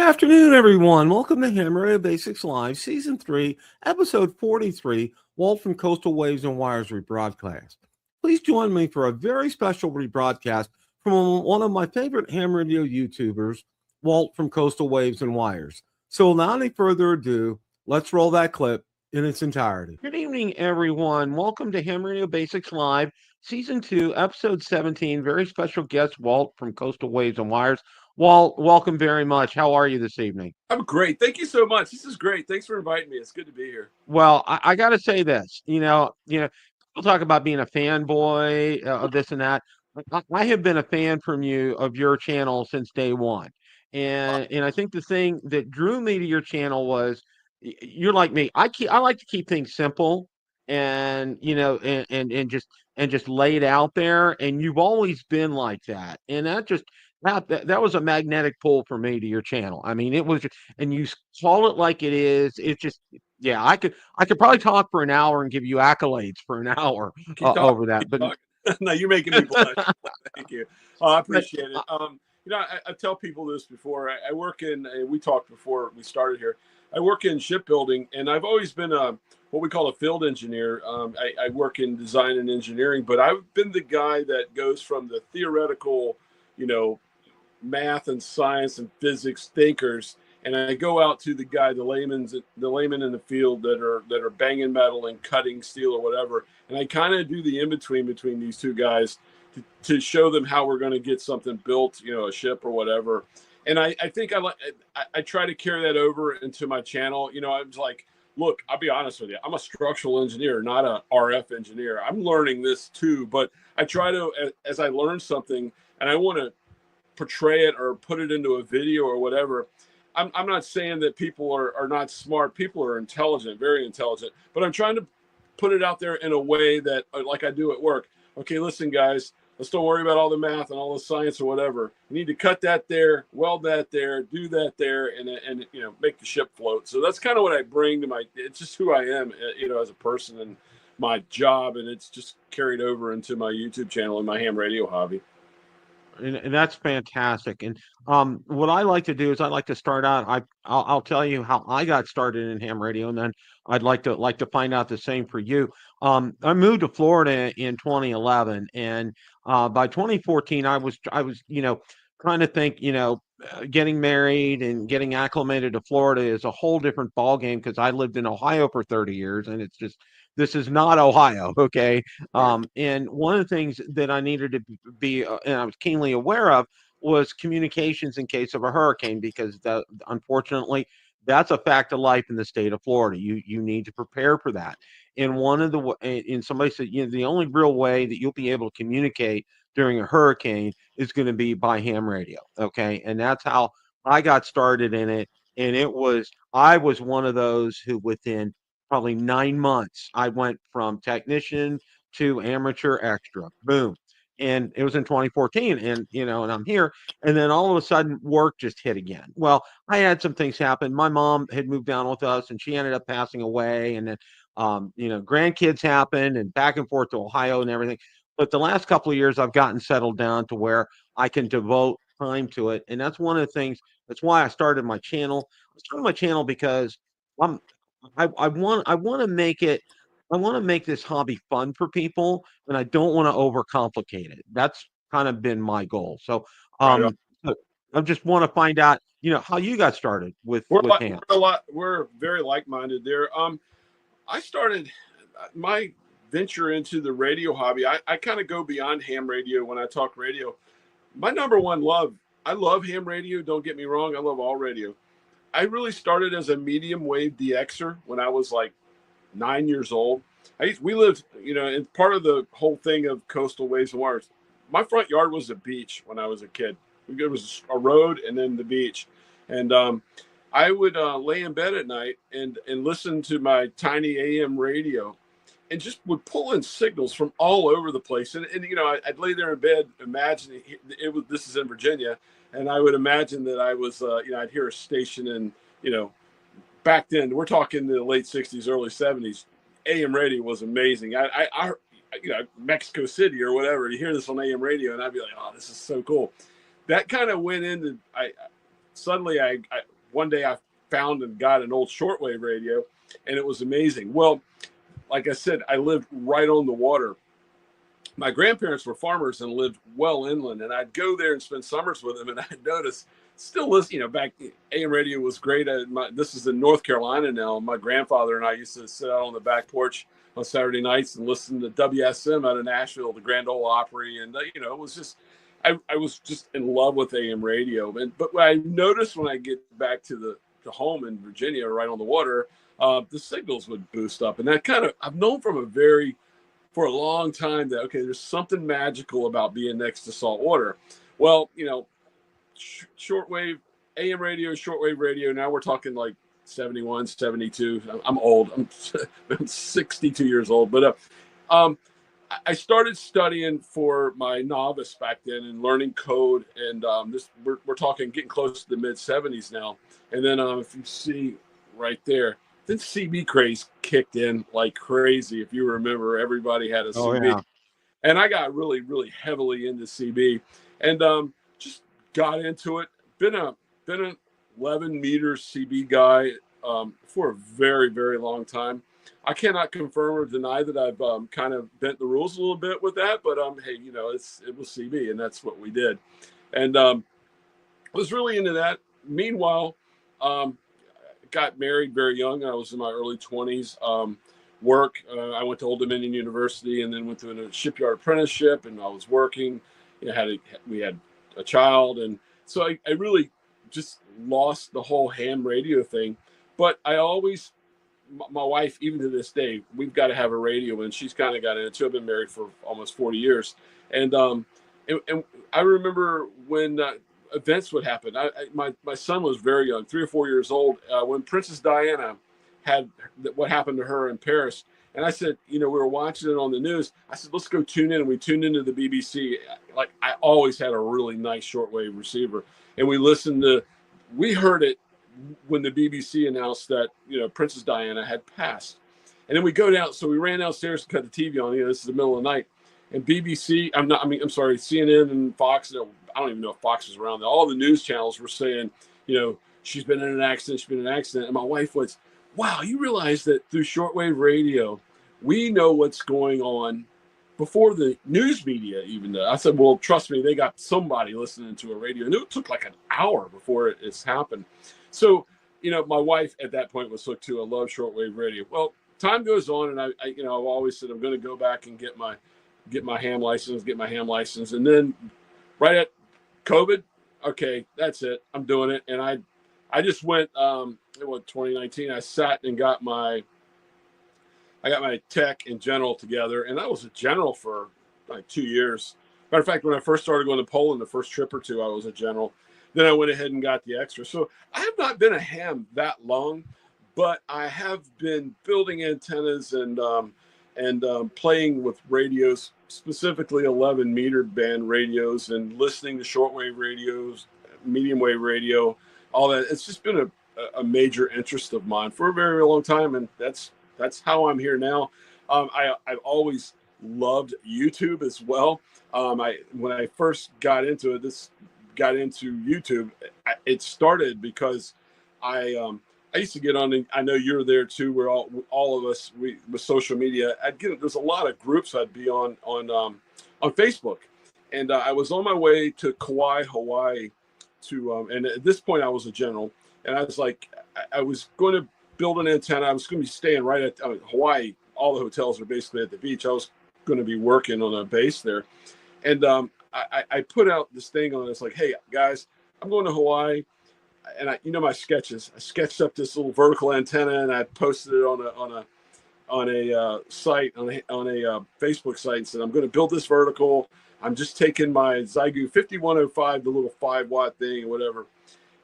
afternoon, everyone. Welcome to Radio Basics Live, Season 3, Episode 43, Walt from Coastal Waves and Wires Rebroadcast. Please join me for a very special rebroadcast from one of my favorite ham radio YouTubers, Walt from Coastal Waves and Wires. So without any further ado, let's roll that clip in its entirety. Good evening, everyone. Welcome to Ham Radio Basics Live, Season 2, Episode 17, very special guest, Walt from Coastal Waves and Wires. Walt, welcome very much. How are you this evening? I'm great. Thank you so much. This is great. Thanks for inviting me. It's good to be here. Well, I got to say this. People talk about being a fanboy of this and that. I have been a fan of your channel since day one, and I think the thing that drew me to your channel was you're like me. I like to keep things simple, and and just lay it out there. And you've always been like that, and that was a magnetic pull for me to your channel. I mean, it was just, and you call it like it is. It's just, yeah, I could probably talk for an hour and give you accolades for an hour over that. But no, you're making me blush. Thank you. I appreciate it. I tell people this before. I work in. We talked before we started here. I work in shipbuilding, and I've always been what we call a field engineer. I work in design and engineering, but I've been the guy that goes from the theoretical, math and science and physics thinkers, and I go out to the layman in the field that are banging metal and cutting steel or whatever, and I kind of do the in between these two guys to show them how we're going to get something built, a ship or whatever. And I think I try to carry that over into my channel. I was like, look, I'll be honest with you. I'm a structural engineer, not a RF engineer. I'm learning this too, but I try to, as I learn something and I want to portray it or put it into a video or whatever. I'm not saying that people are not smart. People are intelligent, very intelligent, but I'm trying to put it out there in a way that, like I do at work. Okay, listen, guys, let's don't worry about all the math and all the science or whatever. You need to cut that there, weld that there, do that there, and make the ship float. So that's kind of what I bring to it's just who I am, as a person and my job, and it's just carried over into my YouTube channel and my ham radio hobby. And that's fantastic. And what I like to do is I like to start out. I'll tell you how I got started in ham radio, and then I'd like to find out the same for you. I moved to Florida in 2011, and by 2014, I was trying to think, getting married and getting acclimated to Florida is a whole different ballgame because I lived in Ohio for 30 years, and it's just. This is not Ohio, okay? And one of the things that I needed to be, and I was keenly aware of, was communications in case of a hurricane, because unfortunately, that's a fact of life in the state of Florida. You need to prepare for that. And somebody said, the only real way that you'll be able to communicate during a hurricane is going to be by ham radio, okay? And that's how I got started in it. And I was one of those who within probably 9 months, I went from technician to amateur extra. Boom. And it was in 2014, and I'm here. And then all of a sudden, work just hit again. Well, I had some things happen. My mom had moved down with us, and she ended up passing away. And then, grandkids happened, and back and forth to Ohio and everything. But the last couple of years, I've gotten settled down to where I can devote time to it, and that's one of the things. That's why I started my channel. I started my channel because I want to make it. I want to make this hobby fun for people, and I don't want to overcomplicate it. That's kind of been my goal. So, I just want to find out, how you got started with ham. We're very like-minded there. I started my venture into the radio hobby. I kind of go beyond ham radio when I talk radio. My number one love. I love ham radio. Don't get me wrong. I love all radio. I really started as a medium wave DXer when I was like 9 years old. We lived, and part of the whole thing of Coastal Waves and Wires, my front yard was a beach when I was a kid. It was a road and then the beach. And I would lay in bed at night and listen to my tiny AM radio and just would pull in signals from all over the place. And I'd lay there in bed imagining this is in Virginia. And I would imagine that I was, I'd hear a station in, back then, we're talking the late 60s, early 70s, AM radio was amazing. I Mexico City or whatever, you hear this on AM radio, and I'd be like, oh, this is so cool. That kind of went into, one day I found and got an old shortwave radio, and it was amazing. Well, like I said, I lived right on the water. My grandparents were farmers and lived well inland, and I'd go there and spend summers with them, and I'd notice, still listen, back AM radio was great. This is in North Carolina now. My grandfather and I used to sit out on the back porch on Saturday nights and listen to WSM out of Nashville, the Grand Ole Opry, and it was just, I was just in love with AM radio. But what I noticed when I get back to home in Virginia, right on the water, the signals would boost up, and that kind of, I've known for a long time that, okay, there's something magical about being next to salt water. Well, shortwave, AM radio, shortwave radio, now we're talking like 71, 72. I'm old. I'm 62 years old. But I started studying for my novice back then and learning code. And we're talking getting close to the mid-70s now. And then if you see right there, then CB craze kicked in like crazy. If you remember, everybody had a CB. Yeah. And I got really, really heavily into CB and just got into it. Been an 11 meter CB guy for a very, very long time. I cannot confirm or deny that I've kind of bent the rules a little bit with that, but hey, it was CB, and that's what we did. And was really into that. Meanwhile, got married very young. I was in my early 20s. I went to Old Dominion University and then went to a shipyard apprenticeship, and I was working. We had a child, and so I really just lost the whole ham radio thing. But I always, my wife, even to this day, we've got to have a radio, and she's kind of got into it. I've been married for almost 40 years, and I remember when events would happen. My son was very young, 3 or 4 years old, when Princess Diana had what happened to her in Paris. And I said, we were watching it on the news. I said, let's go tune in. And we tuned into the BBC. Like, I always had a really nice shortwave receiver. And we heard it when the BBC announced that, Princess Diana had passed. And then we go down. So we ran downstairs to cut the TV on. This is the middle of the night. And CNN and Fox, I don't even know if Fox was around there. All the news channels were saying, she's been in an accident. And my wife was, wow, you realize that through shortwave radio, we know what's going on before the news media even does. I said, well, trust me, they got somebody listening to a radio. And it took like an hour before it's happened. So, my wife at that point was hooked to a love shortwave radio. Well, time goes on, and I've always said I'm going to go back and get my ham license. And then right at COVID, okay, that's it. I'm doing it. And I just went, 2019, I sat and got my tech and general together. And I was a general for like 2 years. Matter of fact, when I first started going to Poland, the first trip or two, I was a general. Then I went ahead and got the extra. So I have not been a ham that long, but I have been building antennas and playing with radios, specifically 11 meter band radios, and listening to shortwave radios, medium wave radio, all that. It's just been a major interest of mine for a very, very long time, and that's how I'm here now. I've always loved YouTube as well. When I first got into YouTube, it started because I used to get on, and I know you're there too. We're all of us with social media. There's a lot of groups I'd be on Facebook, and I was on my way to Kauai, Hawaii, and at this point I was a general, and I was like, I was going to build an antenna. I was going to be staying right at Hawaii. All the hotels are basically at the beach. I was going to be working on a base there, and I put out this thing on. It's like, hey guys, I'm going to Hawaii. And my sketches. I sketched up this little vertical antenna, and I posted it on a site on a Facebook site, and said, I'm going to build this vertical. I'm just taking my Xiegu 5105, the little 5-watt thing or whatever.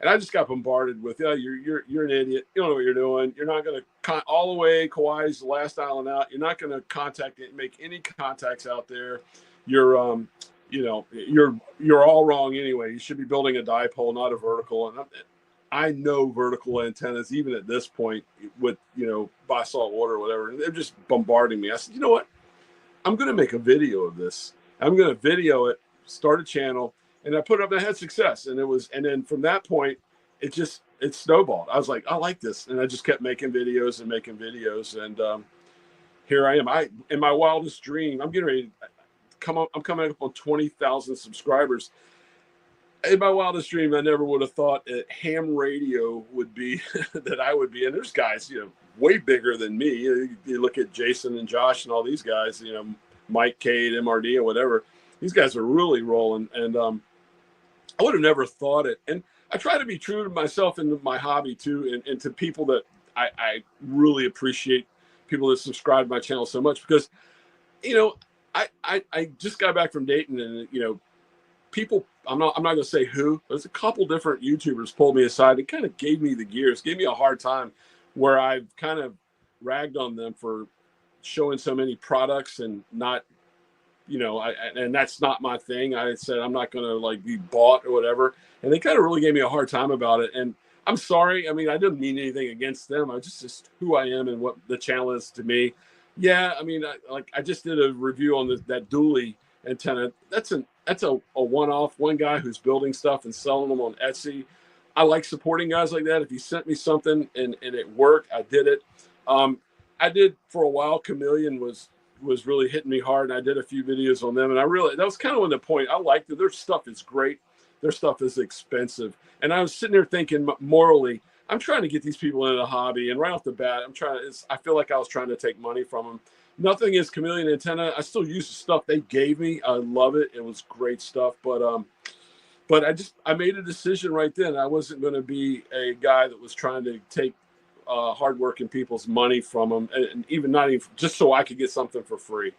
And I just got bombarded with, you're an idiot. You don't know what you're doing. You're not going to all the way. Kauai's the last island out. You're not going to make any contacts out there. You're you're all wrong anyway. You should be building a dipole, not a vertical. And I know vertical antennas, even at this point, with, by salt water or whatever. And they're just bombarding me. I said, you know what? I'm going to make a video of this. I'm going to video it, start a channel, and I put it up and I had success. And then from that point, it snowballed. I was like, I like this, and I just kept making videos, and here I am. In my wildest dream, I'm getting ready to come up. I'm coming up on 20,000 subscribers. In my wildest dream, I never would have thought that ham radio would be that I would be. And there's guys, way bigger than me. You look at Jason and Josh and all these guys, Mike Cade, MRD, or whatever. These guys are really rolling, and I would have never thought it. And I try to be true to myself and my hobby too, and to people that I really appreciate, people that subscribe to my channel so much, because I just got back from Dayton, and people, I'm not going to say who. There's a couple different YouTubers pulled me aside and kind of gave me the gears, gave me a hard time, where I've kind of ragged on them for showing so many products and not, and that's not my thing. I said I'm not going to be bought or whatever, and they kind of really gave me a hard time about it. And I'm sorry. I mean, I didn't mean anything against them. I just who I am and what the channel is to me. Yeah, I mean, I just did a review on that dually antenna. That's a one-off, one guy who's building stuff and selling them on Etsy. I like supporting guys like that. If he sent me something and it worked, I did it. I did for a while. Chameleon was really hitting me hard, and I did a few videos on them. And that was kind of when the point. I liked it. Their stuff is great. Their stuff is expensive. And I was sitting there thinking, morally, I'm trying to get these people into the hobby. And right off the bat, I feel like I was trying to take money from them. Nothing is Chameleon antenna. I still use the stuff they gave me. I love it. It was great stuff. But I made a decision right then. I wasn't going to be a guy that was trying to take hardworking people's money from them, and not even just so I could get something for free.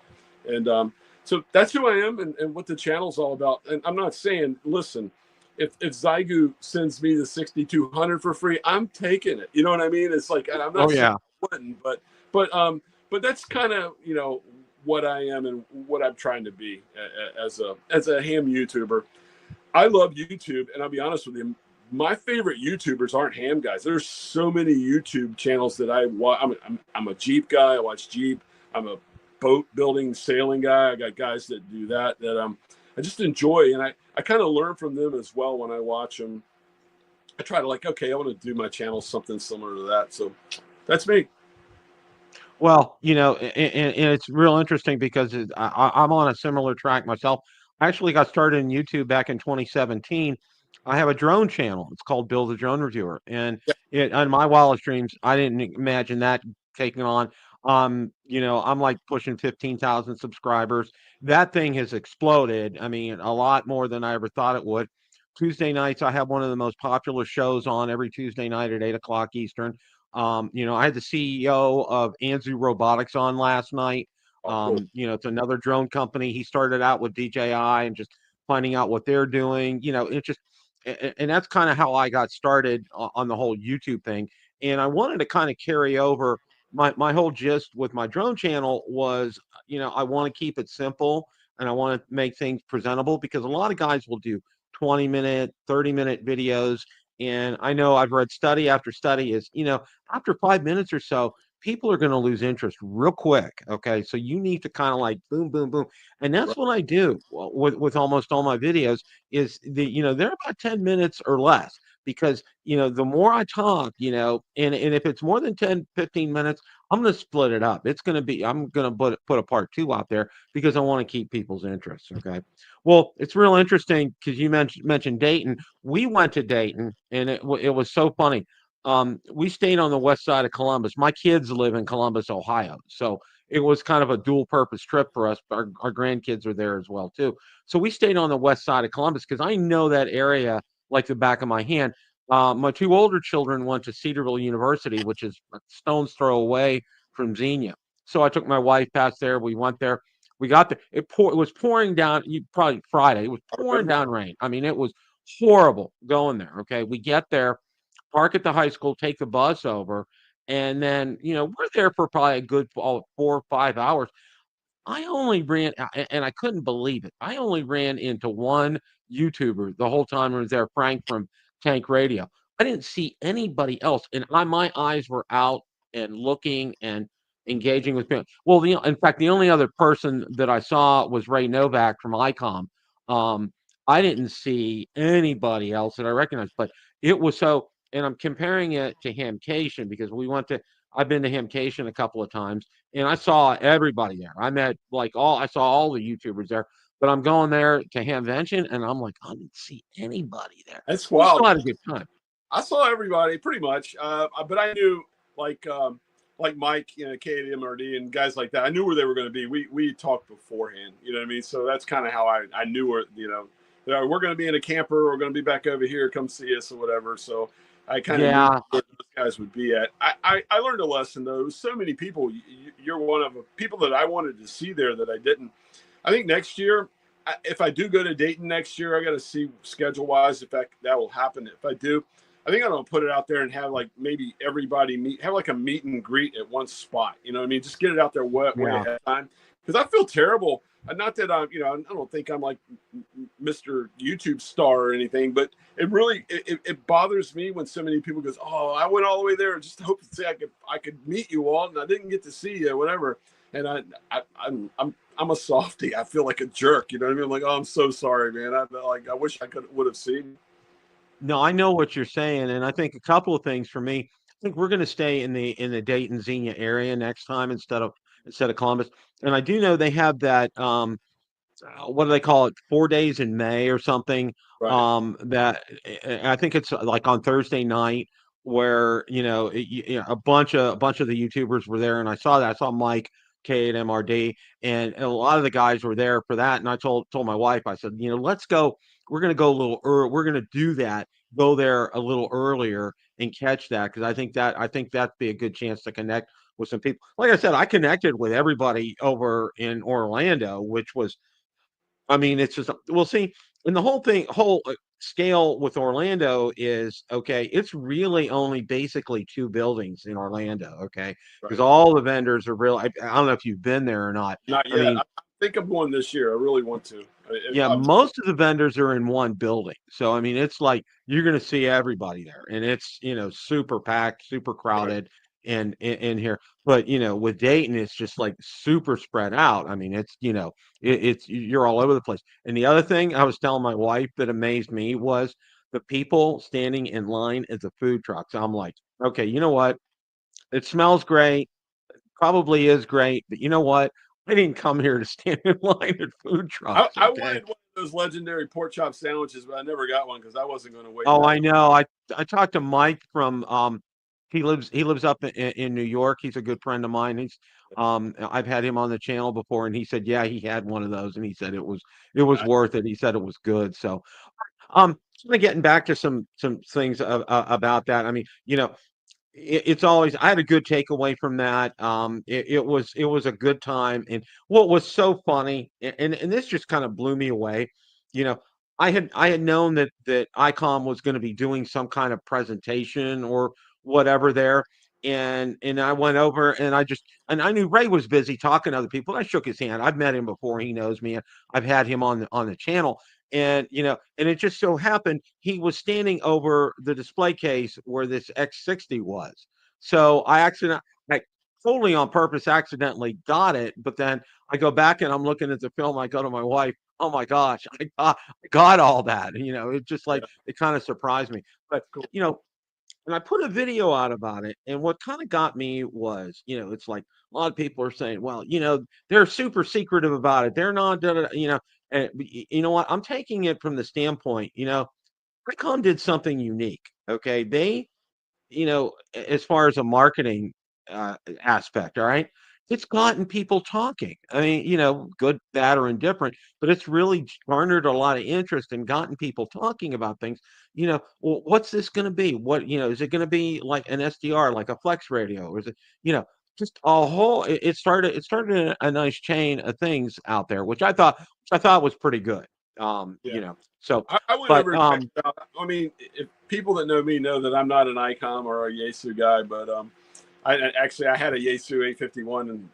And so that's who I am, and what the channel's all about. And I'm not saying, listen, if Zygu sends me the 6200 for free, I'm taking it. You know what I mean? It's like, and I'm not saying I wouldn't, but that's kind of what I am and what I'm trying to be as a ham YouTuber. I love YouTube, and I'll be honest with you, my favorite YouTubers aren't ham guys. There's so many YouTube channels that I watch. I'm a Jeep guy. I watch Jeep. I'm a boat building, sailing guy. I got guys that do that I just enjoy, and I kind of learn from them as well when I watch them. I try to okay, I want to do my channel something similar to that. So that's me. Well, and it's real interesting because I'm on a similar track myself. I actually got started in YouTube back in 2017. I have a drone channel. It's called Bill the Drone Reviewer, and on my wildest dreams, I didn't imagine that taking on. I'm like pushing 15,000 subscribers. That thing has exploded. I mean, a lot more than I ever thought it would. Tuesday nights, I have one of the most popular shows on every Tuesday night at 8 o'clock Eastern. I had the CEO of Anzu Robotics on last night. Cool. It's another drone company. He started out with DJI and just finding out what they're doing. It just, and that's kind of how I got started on the whole YouTube thing. And I wanted to kind of carry over my whole gist with my drone channel was, I want to keep it simple and I want to make things presentable, because a lot of guys will do 20-minute, 30-minute videos. And I know I've read study after study is, after 5 minutes or so, people are going to lose interest real quick. Okay. So you need to kind of boom, boom, boom. And that's what I do with almost all my videos is they're about 10 minutes or less, because, the more I talk, and if it's more than 10, 15 minutes, I'm going to split it up. I'm going to put a part 2 out there because I want to keep people's interest. Okay. Well, it's real interesting because you mentioned Dayton. We went to Dayton, and it was so funny. We stayed on the west side of Columbus. My kids live in Columbus, Ohio, so it was kind of a dual purpose trip for us. Our grandkids are there as well too. So we stayed on the west side of Columbus because I know that area like the back of my hand. My 2 older children went to Cedarville University, which is a stone's throw away from Xenia. So I took my wife past there. We went there. We got there. It was pouring down. Probably Friday. It was pouring down rain. I mean, it was horrible going there. Okay, we get there, park at the high school, take the bus over, and then we're there for probably a good 4 or 5 hours. I only ran, and I couldn't believe it. I only ran into one YouTuber the whole time I was there, Frank from Tank Radio. I didn't see anybody else, and my eyes were out and looking and engaging with people. Well, in fact, the only other person that I saw was Ray Novak from ICOM. I didn't see anybody else that I recognized, but it was so. and I'm comparing it to Hamcation because I've been to Hamcation a couple of times, and I saw everybody there. I saw all the YouTubers there, but I'm going there to Hamvention, and I'm like, I didn't see anybody there. That's We wild. still had a good time. I saw everybody pretty much, but I knew like Mike, KDMRD and guys like that. I knew where they were going to be. We talked beforehand, you know what I mean. So that's kind of how I knew where, we're going to be in a camper. We're going to be back over here. Come see us or whatever. So I kind of knew where those guys would be at. I learned a lesson though. So many people. You're one of the people that I wanted to see there that I didn't. I think next year, if I do go to Dayton next year, I got to see schedule wise if that will happen. If I do, I think I'm gonna put it out there and have like maybe everybody have like a meet and greet at one spot. You know what I mean? Just get it out there way ahead of time. Because I feel terrible. Not that I don't think I'm like Mr. YouTube star or anything, but it really it bothers me when so many people goes, oh, I went all the way there just to hope to say I could meet you all, and I didn't get to see you, whatever. And I'm a softie. I feel like a jerk. You know what I mean? I'm like, oh, I'm so sorry, man. I wish I would have seen. No, I know what you're saying, and I think a couple of things for me. I think we're going to stay in the Dayton Xenia area next time instead of Columbus. And I do know they have that what do they call it? 4 days in May or something. Right. That I think it's like on Thursday night where a bunch of the YouTubers were there, and I saw that. I saw Mike K at MRD, and a lot of the guys were there for that. And I told my wife, I said, let's go. We're going to go a little early. We're going to do that. Go there a little earlier and catch that because I think that'd be a good chance to connect with some people. Like I said, I connected with everybody over in Orlando, which was, I mean, it's just we'll see. And the whole scale with Orlando is okay. It's really only basically two buildings in Orlando, okay, because Right. all the vendors are real. I don't know if you've been there or not. Not I yet. mean, I think I'm going this year. I really want to. yeah, most of the vendors are in one building. So, I mean, it's like you're going to see everybody there and it's, super packed, super crowded in here. But, with Dayton, it's just like super spread out. I mean, it's, you're all over the place. And the other thing I was telling my wife that amazed me was the people standing in line at the food trucks. I'm like, okay, you know what? It smells great, probably is great, but you know what? I didn't come here to stand in line at food trucks. I Okay. wanted one of those legendary pork chop sandwiches, but I never got one because I wasn't going to wait. Oh, I know. I talked to Mike from he lives up in New York. He's a good friend of mine. I've had him on the channel before, and he said, yeah, he had one of those, and he said it was worth it. He said it was good. So, kind of getting back to some things about that. I mean, it's always I had a good takeaway from that. It was a good time, and what was so funny, and this just kind of blew me away. You know, I had known that ICOM was going to be doing some kind of presentation or whatever there, and I went over and I knew Ray was busy talking to other people. I shook his hand. I've met him before. He knows me. I've had him on the channel. And and it just so happened he was standing over the display case where this X60 was. So I totally on purpose accidentally got it, but then I go back and I'm looking at the film. I go to my wife, oh my gosh, I got all that. It just like it kind of surprised me. But and I put a video out about it, and what kind of got me was, it's like a lot of people are saying, well, they're super secretive about it. They're not, and you know what? I'm taking it from the standpoint, Recon did something unique. Okay, they, as far as a marketing aspect, all right, it's gotten people talking. I mean, good, bad, or indifferent, but it's really garnered a lot of interest and gotten people talking about things. Well, what's this going to be? What, is it going to be like an SDR, like a flex radio, or is it, just a whole? It started a nice chain of things out there, which I thought was pretty good. Yeah. So, I went but over and checked it out. I mean, if people that know me know that I'm not an ICOM or a Yaesu guy, but I had a Yaesu 851 and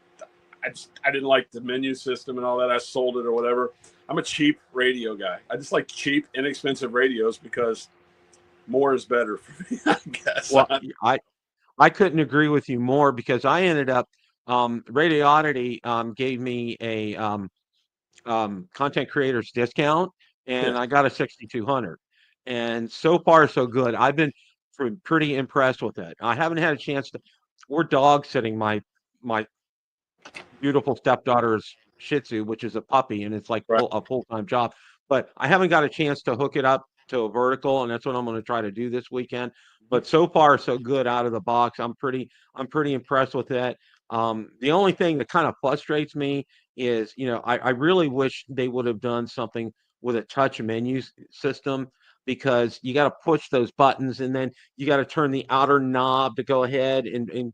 I didn't like the menu system and all that. I sold it or whatever. I'm a cheap radio guy. I just like cheap, inexpensive radios because more is better for me, I guess. well, I couldn't agree with you more because I ended up Radioddity gave me a content creators discount, Yeah. and I got a 6200, and so far so good. I've been pretty impressed with it. I haven't had a chance to. We're dog sitting my beautiful stepdaughter's Shih Tzu, which is a puppy, and it's like Right. a full-time job. But I haven't got a chance to hook it up to a vertical, and that's what I'm going to try to do this weekend. But so far, so good out of the box. I'm pretty impressed with it. The only thing that kind of frustrates me is, I really wish they would have done something with a touch menu system, because you got to push those buttons, and then you got to turn the outer knob to go ahead and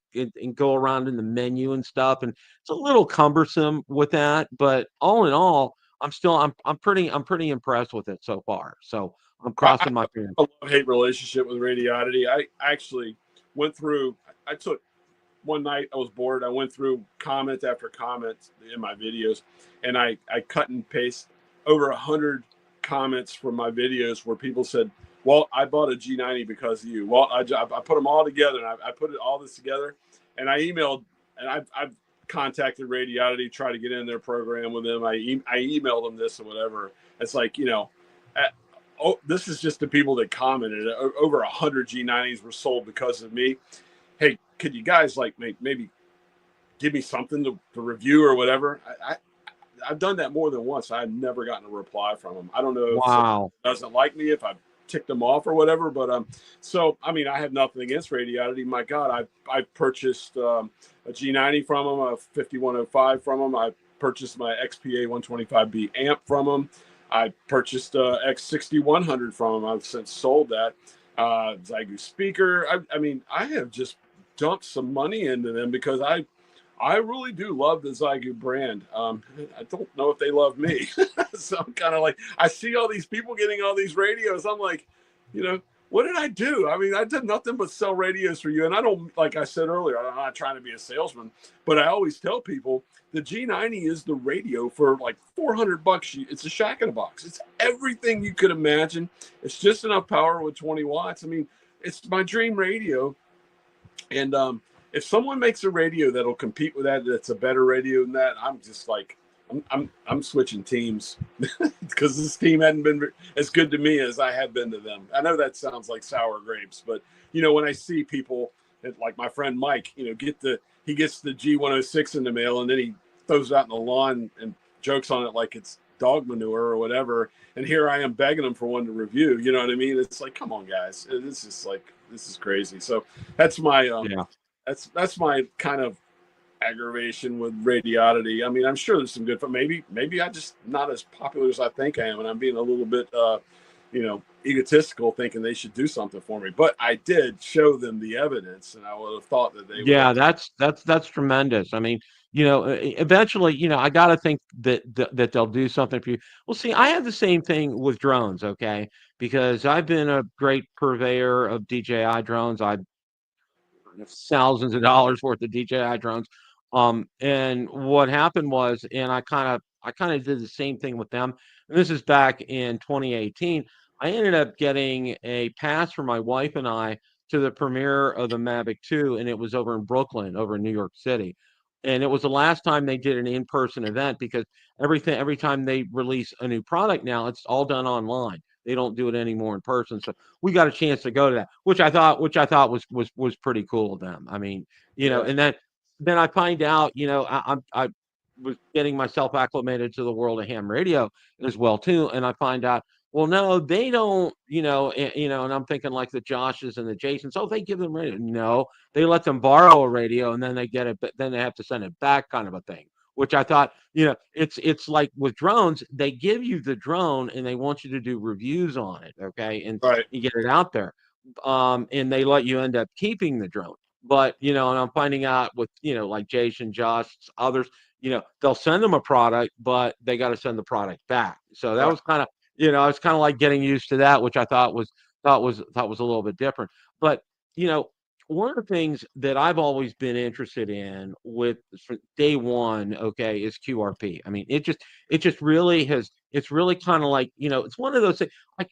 go around in the menu and stuff. And it's a little cumbersome with that, but all in all, I'm pretty impressed with it so far. So I'm I crossing my fingers. have a love-hate relationship with Radioddity. I actually went through. I took one night. I was bored. I went through comment after comment in my videos, and I cut and paste over 100 comments from my videos where people said, "Well, I bought a G90 because of you." Well, I put them all together, and I put all this together, and I emailed, and I've contacted Radioddity, try to get in their program with them. I emailed them this or whatever. It's like, this is just the people that commented. Over 100 G90s were sold because of me. Hey, could you guys like maybe give me something to review or whatever? I've done that more than once. I've never gotten a reply from them. I don't know if someone Wow. doesn't like me, if I've ticked them off or whatever. But so I mean, I have nothing against Radioddity. My God, I've purchased a G90 from them, a 5105 from them. I purchased my XPA 125B amp from them. I purchased a X6100 from them. I've since sold that. Zygu speaker. I mean, I have just dumped some money into them because I really do love the Zygu brand. I don't know if they love me. So I'm kind of like, I see all these people getting all these radios. I'm like, what did I do? I mean, I did nothing but sell radios for you. And I don't, like I said earlier, I'm not trying to be a salesman, but I always tell people the G90 is the radio for like $400. It's a shack in a box. It's everything you could imagine. It's just enough power with 20 watts. I mean, it's my dream radio. And if someone makes a radio that'll compete with that, that's a better radio than that, I'm just like, I'm switching teams because this team hadn't been as good to me as I had been to them. I know that sounds like sour grapes, but when I see people like my friend Mike, he gets the G106 in the mail, and then he throws it out in the lawn and jokes on it like it's dog manure or whatever. And here I am begging them for one to review. You know what I mean? It's like, come on, guys, this is crazy. So that's my that's my kind of aggravation with Radioddity. I mean, I'm sure there's some good, but maybe I'm just not as popular as I think I am, and I'm being a little bit egotistical, thinking they should do something for me. But I did show them the evidence, and I would have thought that they would. Yeah, that's tremendous. I mean, eventually, I got to think that they'll do something for you. Well, see, I have the same thing with drones, okay? Because I've been a great purveyor of DJI drones. I thousands of dollars worth of DJI drones. And what happened was, and I kind of did the same thing with them. And this is back in 2018. I ended up getting a pass for my wife and I to the premiere of the Mavic 2, and it was over in Brooklyn, over in New York City. And it was the last time they did an in-person event, because every time they release a new product now, it's all done online. They don't do it anymore in person. So we got a chance to go to that, which I thought was pretty cool of them. I mean, and then I find out, I was getting myself acclimated to the world of ham radio as well too, and I find out, well, no, they don't, and I'm thinking like the Joshes and the Jasons. Oh, they give them radio. No, they let them borrow a radio, and then they get it, but then they have to send it back, kind of a thing. Which I thought, it's like with drones, they give you the drone and they want you to do reviews on it, okay, and Right. you get it out there, and they let you end up keeping the drone. But and I'm finding out with like Jason, Josh, others, they'll send them a product, but they got to send the product back. So that Right. was kind of it's kind of like getting used to that, which I thought was a little bit different. But one of the things that I've always been interested in with from day one, okay, is QRP. I mean, it just really has. It's really kind of like it's one of those things. Like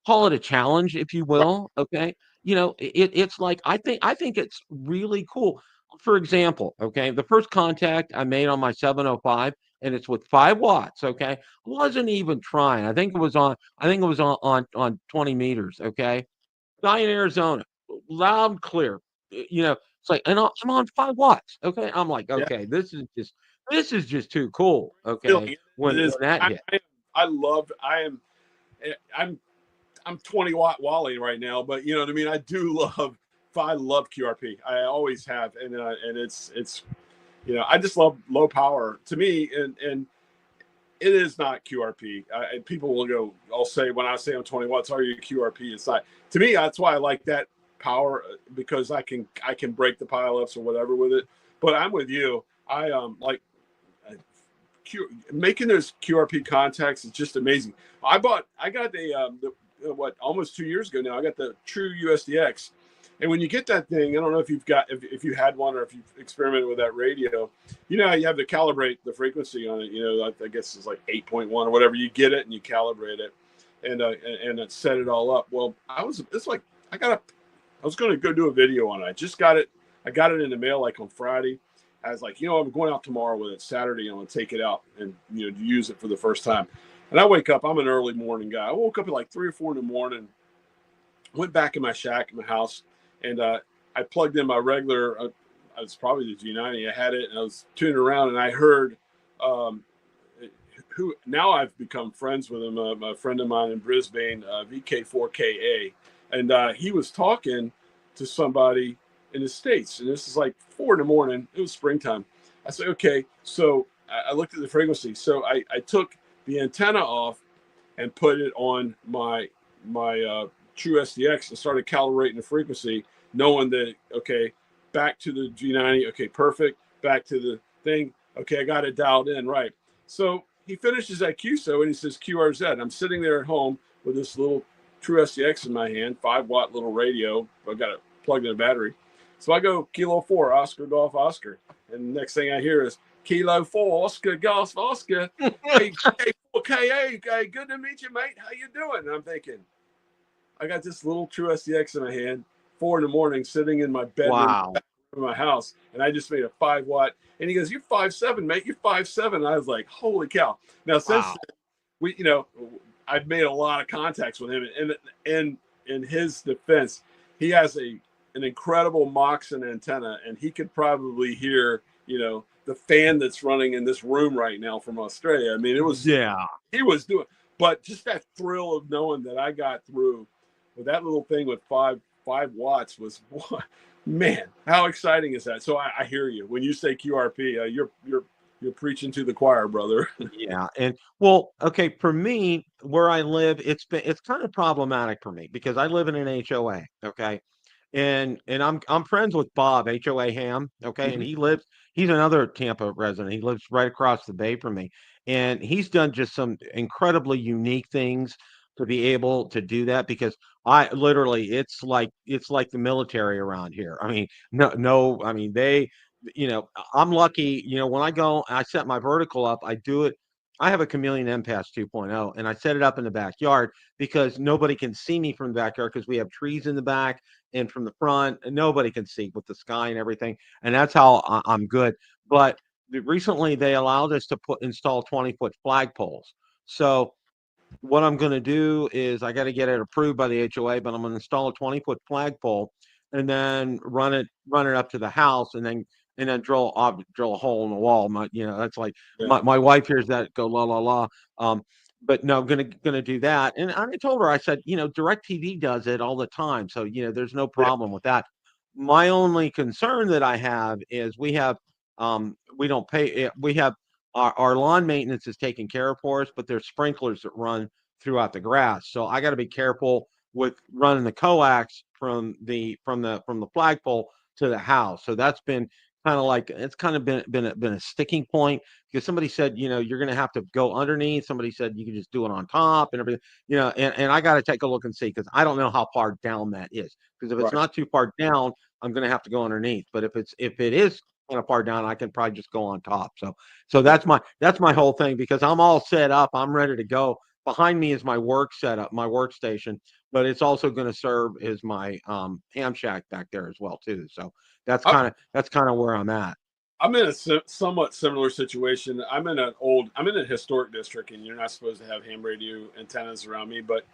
call it a challenge, if you Right. will. Okay, it's like I think it's really cool. For example, okay, the first contact I made on my 705, and it's with 5 watts. Okay, wasn't even trying. I think it was on 20 meters. Okay, guy in Arizona, loud and clear. It's like, and I'm on 5 watts. Okay, I'm like, Yeah, okay, this is just too cool. feeling Okay, it. when It is. that hit. I love. I'm 20 watt Wally right now, but you know what I mean. I love QRP. I always have, and it's I just love low power to me, and it is not QRP. And people will go, I'll say when I say I'm 20 watts, are you QRP? It's not. To me, that's why I like that power, because I can break the pileups or whatever with it. But I'm with you. I like making those QRP contacts is just amazing. I got almost 2 years ago now. I got the True USDX, and when you get that thing, I don't know if if you had one or if you've experimented with that radio. You have to calibrate the frequency on it. I guess it's like 8.1 or whatever. You get it and you calibrate it, and set it all up. Well, I was going to go do a video on it. I just got it. I got it in the mail like on Friday. I was like, I'm going out tomorrow with it. Saturday, I'm going to take it out and, use it for the first time. And I wake up, I'm an early morning guy. I woke up at like 3 or 4 in the morning, went back in my shack, in my house, and I plugged in my regular, it's probably the G90. I had it and I was tuning around, and I heard who now I've become friends with him, a friend of mine in Brisbane, VK4KA. And he was talking to somebody in the States, and this is like 4 in the morning. It was springtime. I said, okay. So I looked at the frequency. So I took the antenna off and put it on my True SDX and started calibrating the frequency, knowing that, okay, back to the G90. Okay, perfect. Back to the thing. Okay, I got it dialed in right. So he finishes that QSO and he says QRZ. I'm sitting there at home with this little True SDX in my hand, 5-watt little radio. I've got it plugged in a battery. So I go Kilo 4, Oscar Golf Oscar. And the next thing I hear is Kilo 4, Oscar Golf Oscar. Hey, KA, good to meet you, mate. How you doing? And I'm thinking, I got this little True SDX in my hand, 4 in the morning, sitting in my bedroom Wow. in my house. And I just made a 5-watt. And he goes, you're 5'7", mate. You're 5'7". And I was like, holy cow. Now, since then, I've made a lot of contacts with him. And in his defense, he has an incredible Moxon antenna, and he could probably hear, the fan that's running in this room right now from Australia. I mean, he was doing, but just that thrill of knowing that I got through with that little thing with 5 watts was, man, how exciting is that? So I hear you when you say QRP. You're preaching to the choir, brother. Yeah, and well, okay, for me, where I live, it's kind of problematic for me because I live in an HOA, okay? And I'm friends with Bob, HOA Ham, okay? And he's another Tampa resident. He lives right across the bay from me. And he's done just some incredibly unique things to be able to do that because I literally it's like the military around here. I mean, no, I mean I'm lucky, when I go, I set my vertical up, I do it. I have a Chameleon MPass 2.0 and I set it up in the backyard because nobody can see me from the backyard because we have trees in the back and from the front, and nobody can see with the sky and everything. And that's how I'm good. But recently they allowed us to install 20-foot flagpoles. So what I'm going to do is I got to get it approved by the HOA, but I'm going to install a 20-foot flagpole and then run it up to the house and then drill a hole in the wall. That's like my wife hears that go la la la. But no, I'm gonna do that. And I told her, I said, DirecTV does it all the time, so there's no problem with that. My only concern that I have is we don't pay. We have our lawn maintenance is taken care of for us, but there's sprinklers that run throughout the grass. So I got to be careful with running the coax from the flagpole to the house. So that's been it's kind of been a sticking point because somebody said, you're going to have to go underneath. Somebody said you can just do it on top and everything, and I got to take a look and see because I don't know how far down that is. Because if it's not too far down, I'm going to have to go underneath. But if it is kind of far down, I can probably just go on top. So that's my whole thing because I'm all set up. I'm ready to go. Behind me is my work setup, my workstation, but it's also going to serve as my ham shack back there as well too. So that's kind of where I'm at. I'm in a somewhat similar situation. I'm in a historic district, and you're not supposed to have ham radio antennas around me. But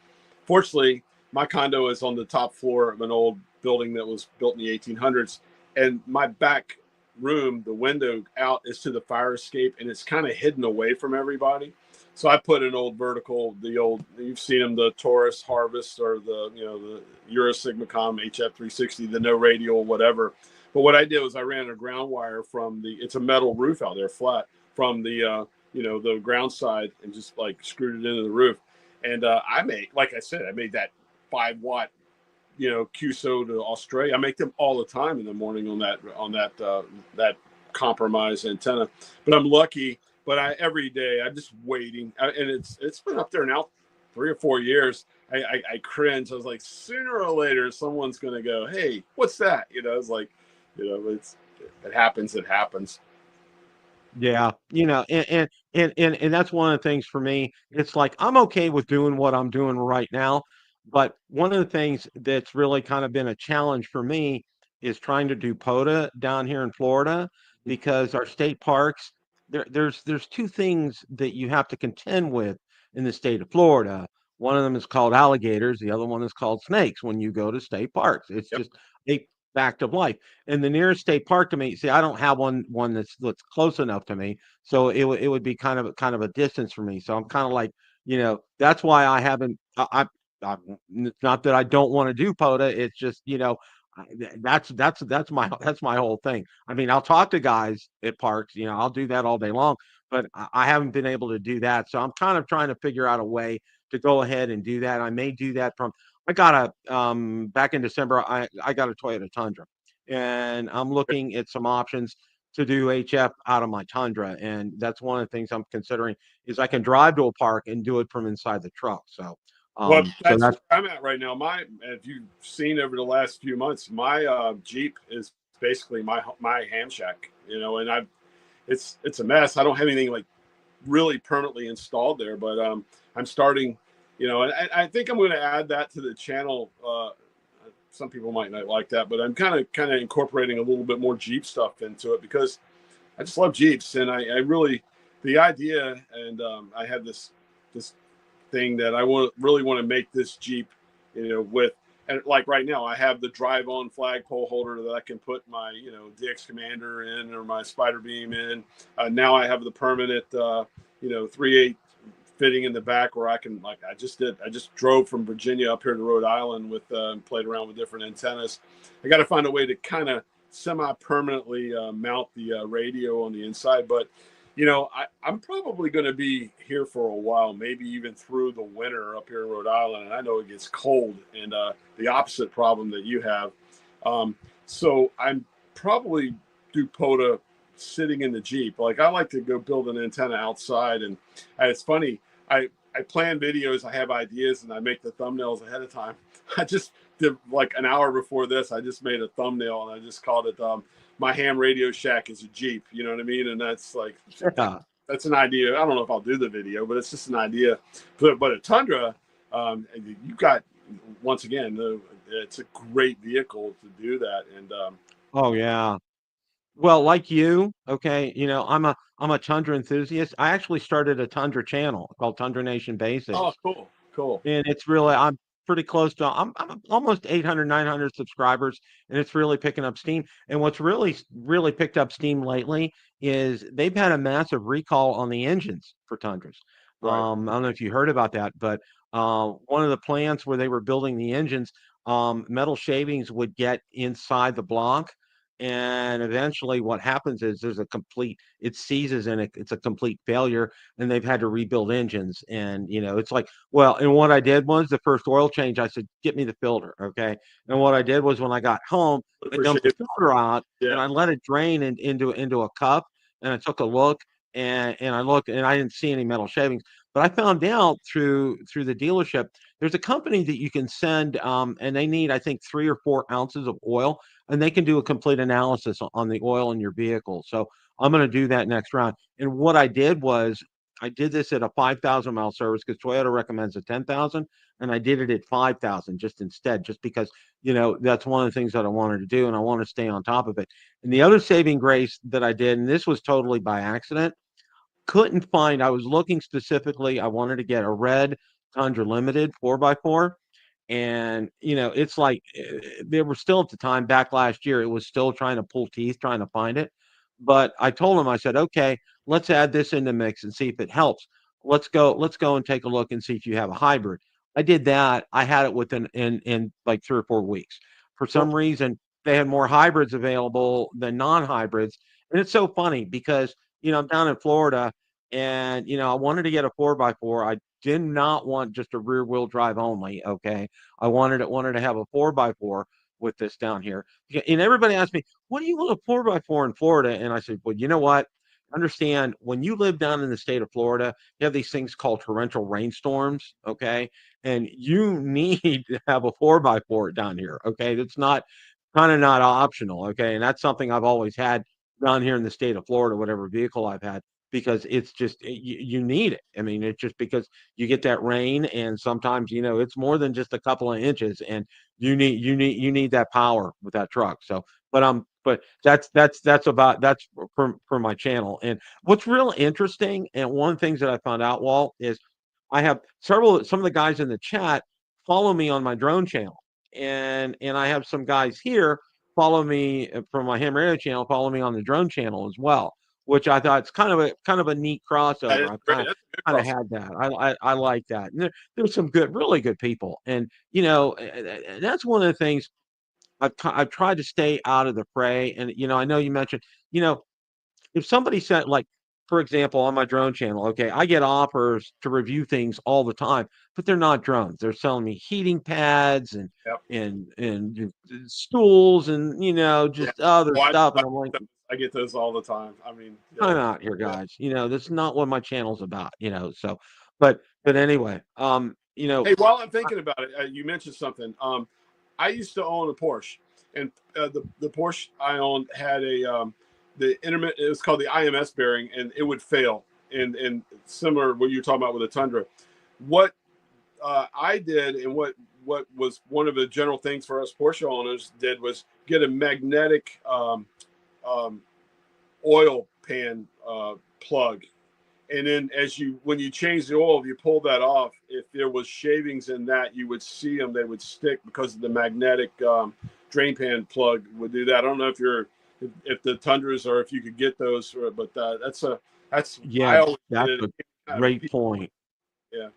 fortunately, my condo is on the top floor of an old building that was built in the 1800s, and my back room, the window out is to the fire escape, and it's kind of hidden away from everybody. So I put an old vertical, the old, you've seen them, the Taurus Harvest, or the, you know, the Eurosigmacom HF-360, the no radial, whatever. But what I did was I ran a ground wire from the, it's a metal roof out there, flat, from the, you know, the ground side, and just like screwed it into the roof. And I made, like I said, I made that 5-watt, you know, QSO to Australia. I make them all the time in the morning on that compromise antenna. But I'm lucky. But every day I'm just waiting, and it's been up there now 3 or 4 years. I cringe. I was like, sooner or later someone's going to go, hey, what's that? You know, it's like, you know, it happens. It happens. Yeah, you know, and that's one of the things for me. It's like I'm okay with doing what I'm doing right now, but one of the things that's really kind of been a challenge for me is trying to do POTA down here in Florida, because our state parks, there's two things that you have to contend with in the state of Florida. One of them is called alligators, the other one is called snakes when you go to state parks. It's Yep. just a fact of life. And the nearest state park to me, see, I don't have one that's close enough to me, so it would be kind of a distance for me. So I'm kind of like, that's why I haven't. It's not that I don't want to do POTA. It's just, that's my whole thing. I mean, I'll talk to guys at parks. I'll do that all day long, but I haven't been able to do that. So I'm kind of trying to figure out a way to go ahead and do that. I may do that from. I got back in December. I got a Toyota Tundra, and I'm looking at some options to do HF out of my Tundra, and that's one of the things I'm considering is I can drive to a park and do it from inside the truck. So, Well, so that's that's where I'm at right now. If you've seen over the last few months, my Jeep is basically my ham shack. You know, and it's a mess. I don't have anything like really permanently installed there, but I'm starting. You know, and I think I'm going to add that to the channel. Some people might not like that, but I'm kind of incorporating a little bit more Jeep stuff into it because I just love Jeeps, and I really the idea, and I have this thing that I really want to make this Jeep, with, and like right now I have the drive-on flagpole holder that I can put my DX Commander in or my Spider Beam in. Now I have the permanent 3/8 fitting in the back where I can, like I just drove from Virginia up here to Rhode Island with played around with different antennas. I got to find a way to kind of semi-permanently mount the radio on the inside, but I'm probably going to be here for a while, maybe even through the winter up here in Rhode Island, and I know it gets cold, and the opposite problem that you have. So I'm probably do POTA sitting in the Jeep. Like I like to go build an antenna outside, and it's funny. I plan videos, I have ideas, and I make the thumbnails ahead of time. I just did, like an hour before this, I just made a thumbnail, and I just called it my ham radio shack is a Jeep. You know what I mean? And that's like, that's an idea. I don't know if I'll do the video, but it's just an idea. But a Tundra, you got, once again, it's a great vehicle to do that. And oh yeah. Well, like you, okay, I'm a Tundra enthusiast. I actually started a Tundra channel called Tundra Nation oh, Basics, cool. and it's really I'm pretty close to I'm almost 800 900 subscribers, and it's really picking up steam. And what's really picked up steam lately is they've had a massive recall on the engines for Tundras. Right. I don't know if you heard about that, but one of the plants where they were building the engines, metal shavings would get inside the block, and eventually what happens is it seizes, and it's a complete failure, and they've had to rebuild engines. And it's like, well, and what I did was the first oil change, I said, get me the filter, okay? And what I did was when I got home, I dumped the filter out, and Yeah. I let it drain into a cup, and I took a look, and I looked, and I didn't see any metal shavings. But I found out through the dealership, there's a company that you can send, and they need, I think, 3 or 4 ounces of oil, and they can do a complete analysis on the oil in your vehicle. So I'm going to do that next round. And what I did was I did this at a 5,000 mile service because Toyota recommends a 10,000, and I did it at 5,000 just because that's one of the things that I wanted to do, and I want to stay on top of it. And the other saving grace that I did, and this was totally by accident, couldn't find. I was looking specifically. I wanted to get a red Tundra Limited 4x4, And it's like they were still at the time back last year. It was still trying to pull teeth, trying to find it. But I told him, I said, okay, let's add this in the mix and see if it helps. Let's go and take a look and see if you have a hybrid. I did that. I had it within in like 3 or 4 weeks. For Well, some reason, they had more hybrids available than non-hybrids. And it's so funny because, I'm down in Florida and, I wanted to get a 4x4. I did not want just a rear wheel drive only. Okay. I wanted to have a 4x4 with this down here. And everybody asked me, what do you want a 4x4 in Florida? And I said, well, you know what? Understand when you live down in the state of Florida, you have these things called torrential rainstorms. Okay. And you need to have a 4x4 down here. Okay. It's not kind of not optional. Okay. And that's something I've always had down here in the state of Florida, whatever vehicle I've had, because it's just, you need it. I mean, it's just because you get that rain and sometimes, it's more than just a couple of inches and you need that power with that truck. So, but that's for my channel. And what's real interesting, and one of the things that I found out, Walt, is I have some of the guys in the chat follow me on my drone channel, and I have some guys here follow me from my ham radio channel, follow me on the drone channel as well, which I thought it's kind of a neat that is crossover. I've great. kind of That's a good kind of crossover. had that. I like that. And there's some really good people, and and that's one of the things I've tried to stay out of the fray. And I know you mentioned, you know, if somebody said, like, for example, on my drone channel, okay, I get offers to review things all the time, but they're not drones. They're selling me heating pads and Yep. stools and Yeah. just other Well, stuff. And I'm like, I get those all the time. I mean, I'm yeah, out here, yeah. guys. That's not what my channel's about. So, but anyway, Hey, while I'm thinking about it, you mentioned something. I used to own a Porsche, and the Porsche I owned had the intermittent. It was called the IMS bearing, and it would fail. And similar to what you're talking about with the Tundra. What I did, and what was one of the general things for us Porsche owners did, was get a magnetic um, oil pan plug. And then when you change the oil, if you pull that off, if there was shavings in that, you would see them. They would stick because of the magnetic drain pan plug would do that. I don't know if the Tundras or if you could get those, but that's yeah, I always that's did a it. great point. Yeah.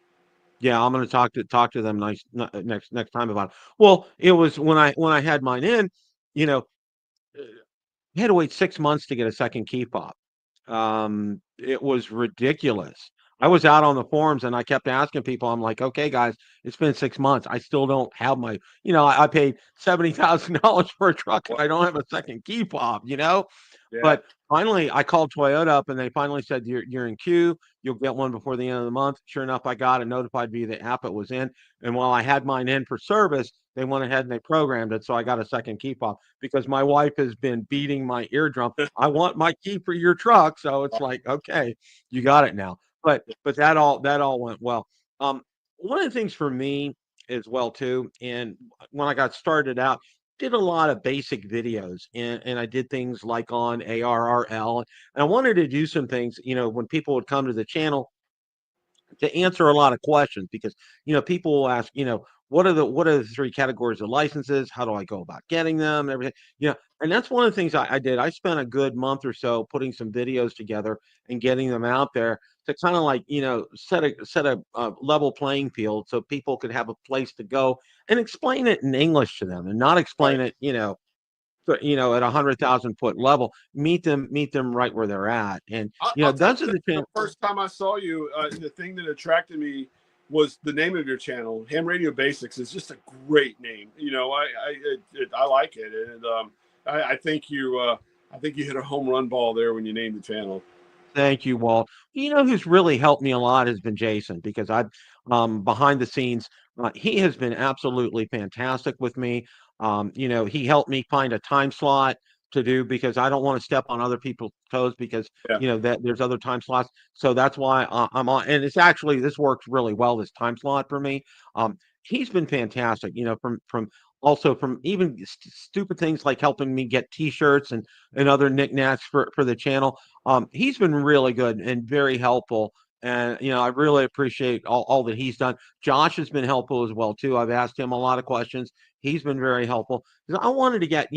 Yeah, I'm going to talk to them next time about it. Well, it was when I had mine in, you know, I had to wait 6 months to get a second key fob. It was ridiculous. I was out on the forums and I kept asking people, I'm like, okay, guys, it's been 6 months. I still don't have my, I paid $70,000 for a truck and I don't have a second key fob. Yeah. But finally, I called Toyota up and they finally said, you're in queue. You'll get one before the end of the month. Sure enough, I got it notified via the app it was in. And while I had mine in for service, they went ahead and they programmed it. So I got a second key fob because my wife has been beating my eardrum. I want my key for your truck. So it's like, okay, you got it now. But that all went well. One of the things for me as well too, and when I got started out, did a lot of basic videos and I did things like on ARRL. And I wanted to do some things, when people would come to the channel to answer a lot of questions because people will ask, what are the three categories of licenses? How do I go about getting them? And everything, and that's one of the things I did. I spent a good month or so putting some videos together and getting them out there to kind of like set a level playing field so people could have a place to go and explain it in English to them and not explain Right. it at 100,000 foot level. Meet them right where they're at, and I'll tell those are you, the the first time I saw you, the thing that attracted me was the name of your channel. Ham Radio Basics is just a great name. I like it, and I think you hit a home run ball there when you named the channel. Thank you, Walt. Who's really helped me a lot has been Jason because I've behind the scenes, he has been absolutely fantastic with me. He helped me find a time slot to do because I don't want to step on other people's toes because Yeah. that there's other time slots. So that's why I'm on, and it's actually this works really well, this time slot for me. He's been fantastic. From also from even stupid things like helping me get T-shirts and other knickknacks for the channel. He's been really good and very helpful And I really appreciate all that he's done. Josh has been helpful as well too. I've asked him a lot of questions. He's been very helpful. 'Cause I wanted to get,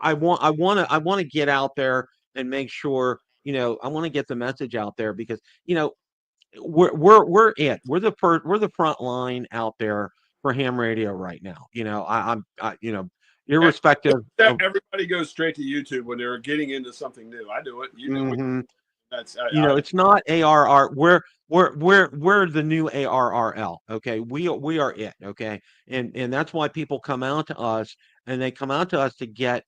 I want to get out there and make sure, I want to get the message out there because, we're it. We're the front line out there for ham radio right now. Irrespective of. Everybody goes straight to YouTube when they're getting into something new. I do it. You do it. Mhm. That's It's not ARR. We're the new ARRL. Okay, we are it. Okay, and that's why people come out to us, and they come out to us to get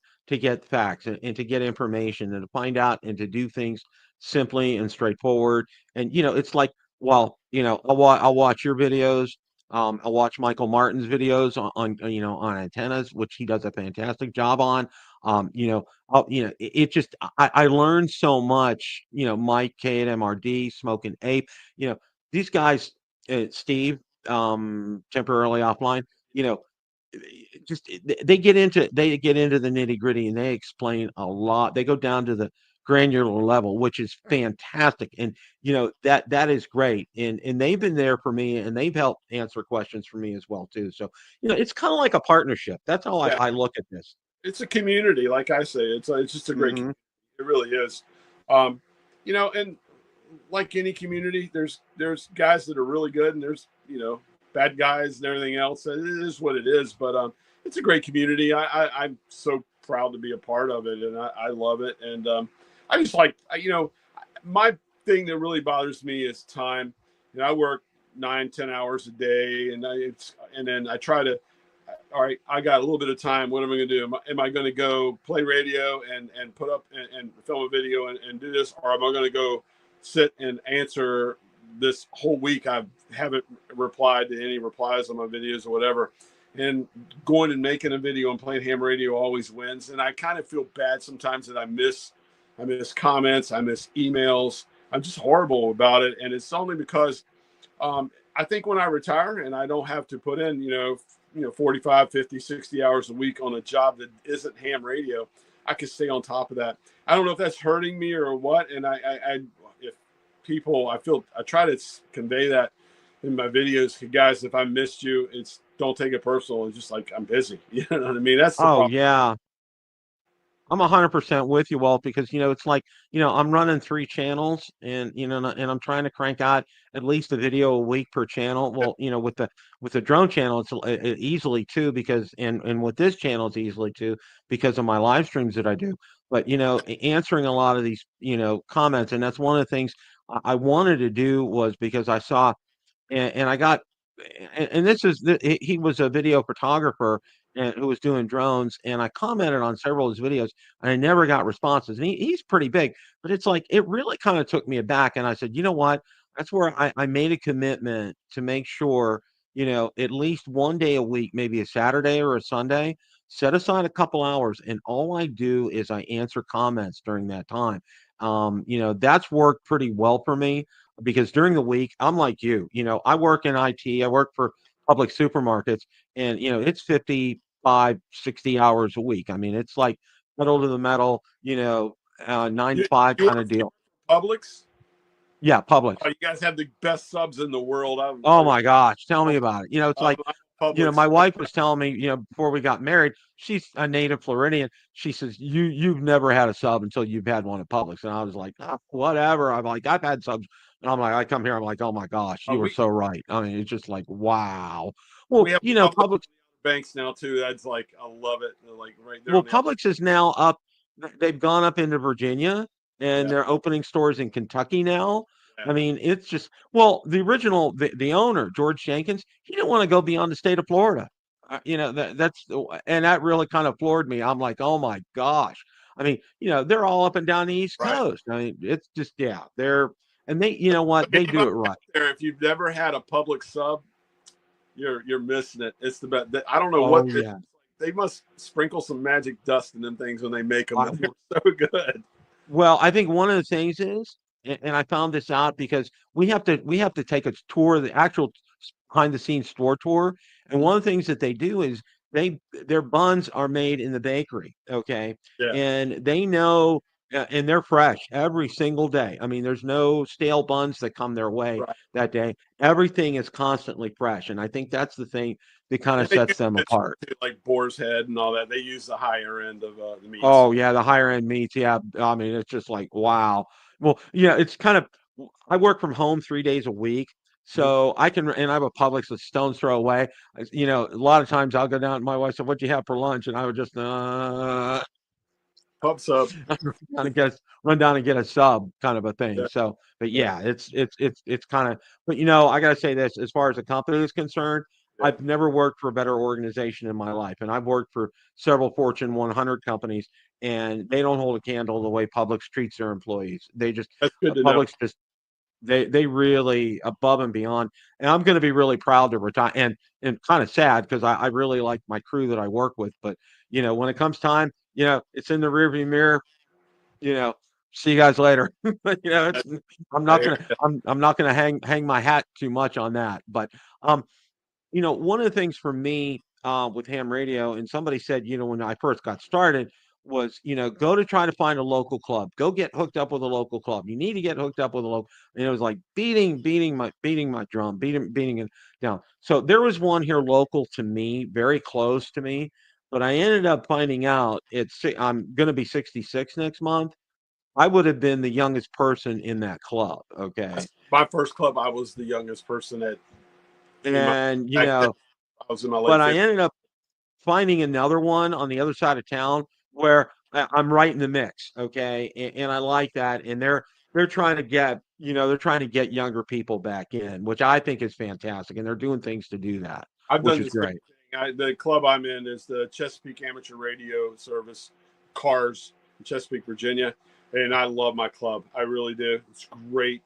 facts and to get information and to find out and to do things simply and straightforward. And it's like, well, I'll watch your videos. I'll watch Michael Martin's videos on antennas, which he does a fantastic job on. It just I learned so much. Mike K at MRD, Smoking Ape. These guys, Steve, temporarily offline. You know, just they get into the nitty gritty and they explain a lot. They go down to the granular level, which is fantastic, and that is great. And they've been there for me, and they've helped answer questions for me as well too. So it's kind of like a partnership. That's how yeah. I look at this. It's a community, like I say. It's just a great Hmm. community. It really is. And like any community, there's guys that are really good, and there's bad guys and everything else. It is what it is. But it's a great community. I'm so proud to be a part of it, and I love it. And I just like my thing that really bothers me is time. I work 9-10 hours a day, and then I try to. All right, I got a little bit of time. What am I going to do? Am I going to go play radio and put up and film a video and do this? Or am I going to go sit and answer this whole week? I haven't replied to any replies on my videos or whatever. And going and making a video and playing ham radio always wins. And I kind of feel bad sometimes that I miss comments. I miss emails. I'm just horrible about it. And it's only because I think when I retire and I don't have to put in, 45, 50, 60 hours a week on a job that isn't ham radio, I can stay on top of that. I don't know if that's hurting me or what. And if people, I try to convey that in my videos. Guys, if I missed you, don't take it personal. It's just like, I'm busy. You know what I mean? That's the Oh problem. yeah. I'm 100% with you, Walt, because it's like I'm running 3 channels, and I'm trying to crank out at least a video a week per channel. Well, with the drone channel, it's easily 2 because and with this channel, it's easily 2 because of my live streams that I do. But answering a lot of these comments, and that's one of the things I wanted to do was because I saw and I got and this is he was a video photographer and who was doing drones, and I commented on several of his videos and I never got responses. And he's pretty big, but it's like it really kind of took me aback. And I said, you know what? That's where I made a commitment to make sure, at least one day a week, maybe a Saturday or a Sunday, set aside a couple hours, and all I do is I answer comments during that time. That's worked pretty well for me because during the week, I'm like you, I work in IT, I work for public supermarkets, and, it's 55, 60 hours a week. I mean, it's like pedal to the metal, 9 to 5 You kind work of deal. for Publix? Yeah, Publix. Oh, you guys have the best subs in the world. Oh my gosh, tell me about it. It's like, I'm Publix. my wife was telling me, before we got married, she's a native Floridian. She says, you've never had a sub until you've had one at Publix. And I was like, whatever. I'm like, I've had subs. And I'm like, I come here, I'm like, oh my gosh, you were We so right. I mean, it's just like, wow. we Well, have Publix Publix, banks now too. That's like, I love it. They're like right there well, on the other. Publix is now up. They've gone up into Virginia and Yeah, they're opening stores in Kentucky now. yeah. I mean, it's just, well, the original, the owner, George Jenkins, he didn't want to go beyond the state of Florida. And that really kind of floored me. I'm like, oh my gosh. I mean, they're all up and down the East Right. Coast. I mean, it's just, yeah, and they, you know what, they do it right. There, if you've never had a Publix sub, you're missing it. It's the best. I don't know Oh, what yeah. they must sprinkle some magic dust in them things when they make them. I- They're so good. Well, I think one of the things is, and I found this out because we have to take a tour, the actual behind the scenes store tour. And one of the things that they do is their buns are made in the bakery, okay? Yeah. And they know Yeah, and they're fresh every single day. I mean, there's no stale buns that come their way Right. that day. Everything is constantly fresh, and I think that's the thing that kind of And they sets use them fish apart. too, like boar's head and all that. They use the higher end of the meats. Oh yeah, the higher end meats. Yeah, I mean, it's just like wow. Well, yeah, it's kind of. I work from home 3 days a week, Mhm. so I can, and I have a Publix that's stone's throw away. A lot of times I'll go down. My wife said, "What'd you have for lunch?" And I would just, Pub sub. kind of guess run down and get a sub kind of a thing. Yeah, So, but yeah, yeah, it's kind of. But I got to say this: as far as the company is concerned, yeah. I've never worked for a better organization in my life, and I've worked for several Fortune 100 companies, and they don't hold a candle the way Publix treats their employees. They just That's good to know. Publix just they really above and beyond. And I'm going to be really proud to retire and kind of sad because I really like my crew that I work with. But when it comes time, it's in the rearview mirror. You know, see you guys later. It's I'm I not hear gonna you. I'm not gonna hang my hat too much on that. But one of the things for me with ham radio, and somebody said, when I first got started, was go to try to find a local club. Go get hooked up with a local club. You need to get hooked up with a local. And it was like beating my drum, beating it down. So there was one here local to me, very close to me, but I ended up finding out I'm going to be 66 next month. I would have been the youngest person in that club. Okay. That's my first club. I was the youngest person at in my And, back then. I was in my but late I 50s. ended up finding another one on the other side of town where I'm right in the mix, okay, and I like that, and they're trying to get younger people back in, which I think is fantastic, and they're doing things to do that, I've which done is the same great. thing. The club I'm in is the Chesapeake Amateur Radio Service, Cars, in Chesapeake, Virginia, and I love my club. I really do. It's great.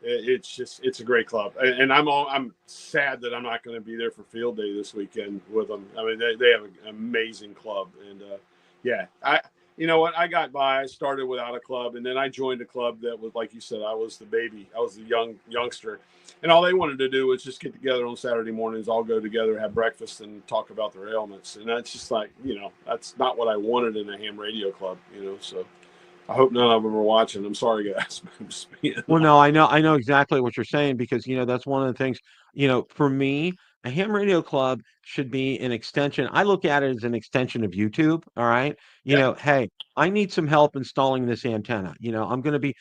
It's a great club, and I'm sad that I'm not going to be there for field day this weekend with them. I mean, they have an amazing club, and yeah, you know what, I got by. I started without a club, and then I joined a club that was, like you said, I was the baby, I was the youngster, and all they wanted to do was just get together on Saturday mornings, all go together, have breakfast, and talk about their ailments, and that's just like, that's not what I wanted in a ham radio club, so. I hope none of them are watching. I'm sorry, guys. I'm just being Well, no, I know exactly what you're saying because that's one of the things, for me, a ham radio club should be an extension. I look at it as an extension of YouTube. All right. yeah. Hey, I need some help installing this antenna. I'm gonna be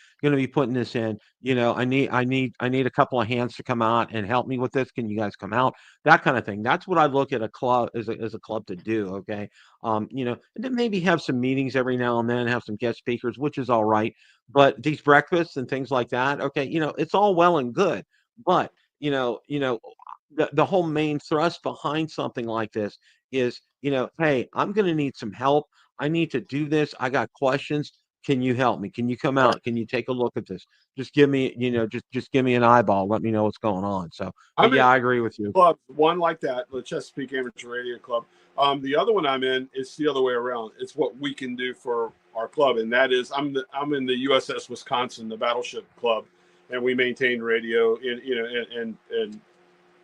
putting this in. I need a couple of hands to come out and help me with this. Can you guys come out? That kind of thing. That's what I look at a club as a club to do. Okay. And then maybe have some meetings every now and then, have some guest speakers, which is all right, but these breakfasts and things like that, okay, it's all well and good. But, the whole main thrust behind something like this is, hey, I'm going to need some help. I need to do this. I got questions. Can you help me? Can you come Right. out? Can you take a look at this? Just give me, just give me an eyeball. Let me know what's going on. So, but I'm in yeah, I agree with you. clubs, one like that, the Chesapeake Amateur Radio Club. The other one I'm in is the other way around. It's what we can do for our club, and that is I'm in the USS Wisconsin, the Battleship Club, and we maintain radio and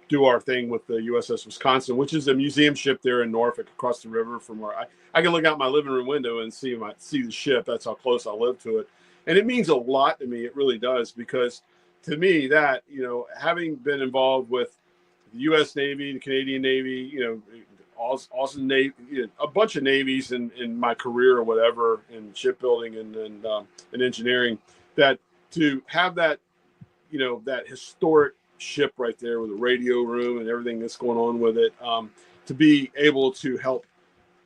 do our thing with the USS Wisconsin, which is a museum ship there in Norfolk, across the river from where I can look out my living room window and see the ship. That's how close I live to it, and it means a lot to me. It really does, because to me, that, having been involved with the U.S. Navy, the Canadian Navy, awesome Navy, a bunch of navies in my career or whatever, in shipbuilding and engineering, that to have that, that historic ship right there with a radio room and everything that's going on with it, to be able to help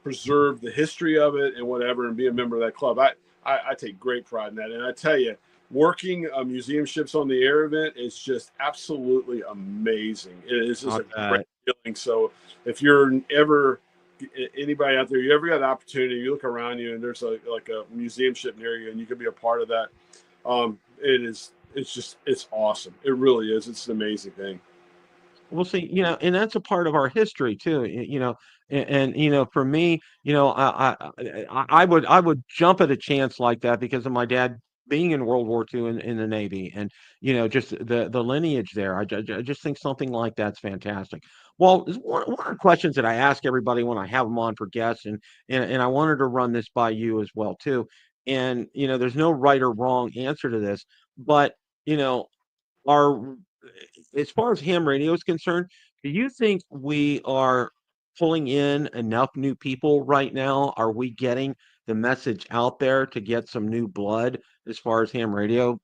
preserve the history of it and whatever, and be a member of that club. I take great pride in that. And I tell you, working a museum ships on the air event is just absolutely amazing. It is just a great Okay. feeling. So if you're ever, anybody out there, you ever got an opportunity, you look around you and there's like a museum ship near you and you could be a part of that. It's awesome. It really is. It's an amazing thing. We'll see, and that's a part of our history too, and for me, I would jump at a chance like that because of my dad being in World War II in the Navy, and just the lineage there. I just think something like that's fantastic. Well, one of the questions that I ask everybody when I have them on for guests, and I wanted to run this by you as well too. and there's no right or wrong answer to this, but you know, are as far as ham radio is concerned, do you think we are pulling in enough new people right now? Are we getting the message out there to get some new blood as far as ham radio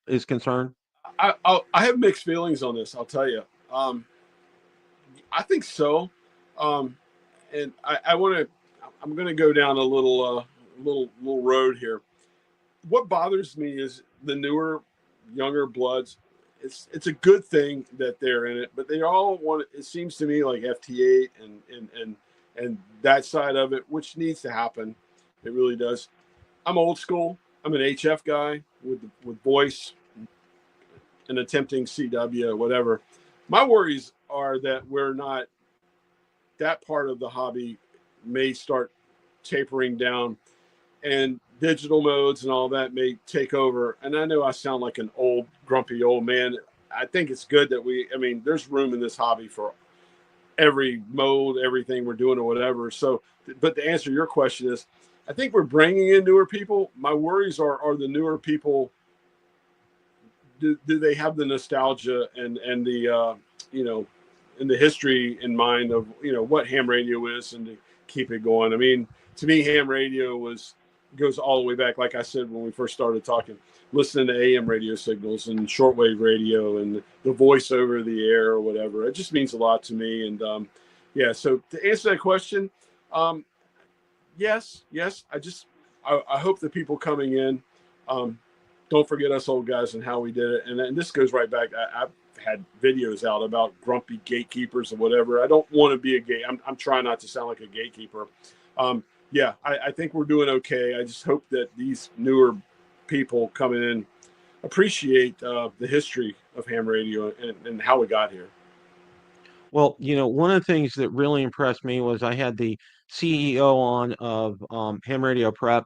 is concerned? I have mixed feelings on this. I'll tell you. I think so, um, and I want to. I'm going to go down a little road here. What bothers me is the newer, younger bloods. It's a good thing that they're in it, but they all want. It seems to me like FT8 and that side of it, which needs to happen. It really does. I'm old school. I'm an HF guy with voice and attempting CW, whatever. My worries are that we're not, that part of the hobby may start tapering down, and digital modes and all that may take over. And I know I sound like an old, grumpy old man. I think it's good that there's room in this hobby for every mode, everything we're doing or whatever. So, but to answer your question is, I think we're bringing in newer people. My worries are the newer people, do they have the nostalgia and the and the history in mind of what ham radio is, and to keep it going. I mean, to me, ham radio goes all the way back, like I said when we first started talking, listening to AM radio signals and shortwave radio and the voice over the air or whatever. It just means a lot to me. And yeah, so to answer that question, yes. I hope the people coming in don't forget us old guys and how we did it. And this goes right back. I've had videos out about grumpy gatekeepers or whatever. I don't want to be a gate. I'm trying not to sound like a gatekeeper. Yeah, I think we're doing okay. I just hope that these newer people coming in appreciate the history of ham radio and how we got here. Well, one of the things that really impressed me was I had the CEO on of Ham Radio Prep,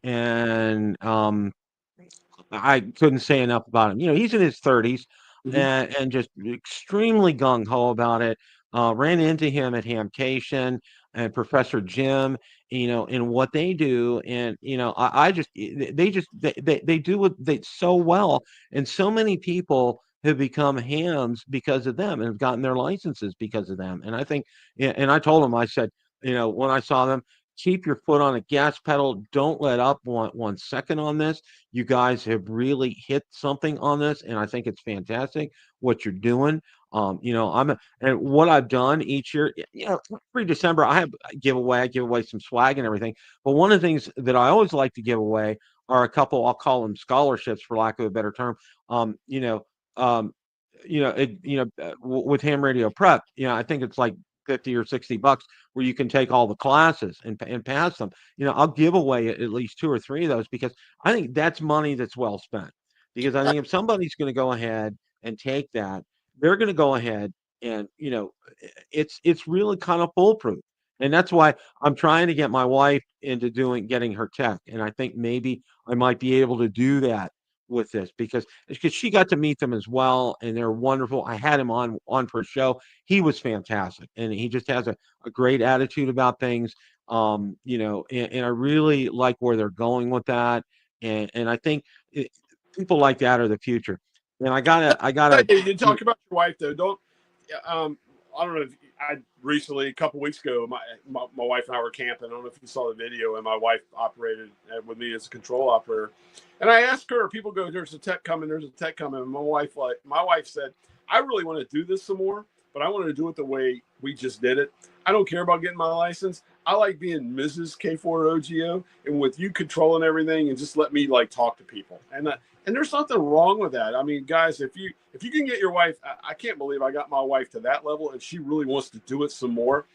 and I couldn't say enough about him. He's in his 30s, Mm-hmm. and just extremely gung ho about it. Ran into him at Hamcation and Professor Jim, and what they do. And, I just, they do what they so well. And so many people have become hams because of them and have gotten their licenses because of them. And I think, and I told him, I said, when I saw them, keep your foot on a gas pedal. Don't let up 1 second on this. You guys have really hit something on this, and I think it's fantastic what you're doing. And what I've done each year, every December I give away some swag and everything. But one of the things that I always like to give away are a couple, I'll call them scholarships for lack of a better term. Um, you know, um, with Ham Radio Prep, I think it's like 50 or 60 bucks where you can take all the classes and pass them. I'll give away at least 2 or 3 of those because I think that's money that's well spent. Because I think if somebody's going to go ahead and take that, they're going to go ahead and it's really kind of foolproof. And that's why I'm trying to get my wife into getting her tech. And I think maybe I might be able to do that with this because she got to meet them as well, and they're wonderful. I had him on for a show. He was fantastic, and he just has a great attitude about things. And I really like where they're going with that, and I think people like that are the future. And I gotta. You talk about your wife though. Don't. I don't know if I recently, a couple weeks ago, my wife and I were camping. I don't know if you saw the video, and my wife operated with me as a control operator. And I asked her, people go, "There's a tech coming. There's a tech coming." And my wife said, "I really want to do this some more, but I want to do it the way we just did it. I don't care about getting my license. I like being Mrs. K4OGO, and with you controlling everything, and just let me like talk to people." And there's nothing wrong with that. I mean, guys, if you can get your wife, I can't believe I got my wife to that level, and she really wants to do it some more.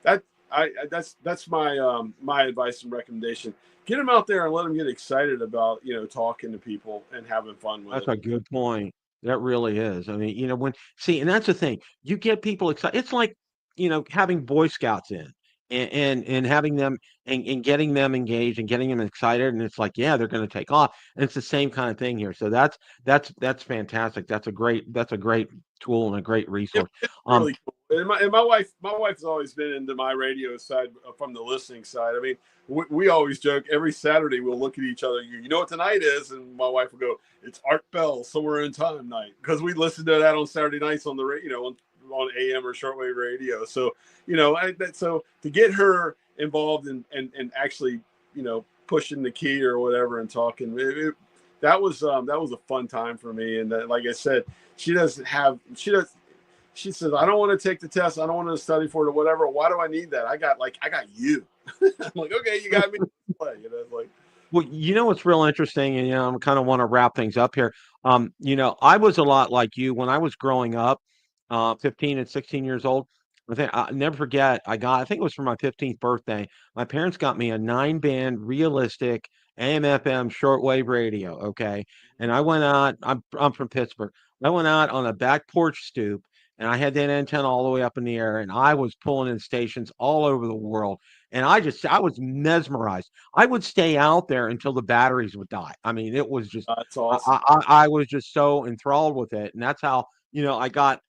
That's my advice and recommendation. Get them out there and let them get excited about talking to people and having fun with That's it. a good point. That really is. I mean, and that's the thing. You get people excited. It's like, having Boy Scouts in and having them and getting them engaged and getting them excited. And it's like, yeah, they're going to take off. And it's the same kind of thing here. So that's fantastic. That's a great tool and a great resource. It's Um, really cool. And my wife's always been into my radio side from the listening side. I mean, we always joke every Saturday we'll look at each other. You know what tonight is, and my wife will go, "It's Art Bell Somewhere in Time night," because we listen to that on Saturday nights on the on AM or shortwave radio. So so to get her involved and actually pushing the key or whatever and talking, that was a fun time for me. And like I said, she says, I don't want to take the test. I don't want to study for it or whatever. Why do I need that? I got you. I'm like, okay, you got me. Like, well, what's real interesting, and I kind of want to wrap things up here. I was a lot like you when I was growing up, 15 and 16 years old. I never forget. I think it was for my 15th birthday. My parents got me a 9-band realistic AM/FM shortwave radio. Okay, and I went out. I'm from Pittsburgh. I went out on a back porch stoop, and I had that antenna all the way up in the air, and I was pulling in stations all over the world. And I was mesmerized. I would stay out there until the batteries would die. I mean, it was just, that's awesome. I was just so enthralled with it. And that's how, I got,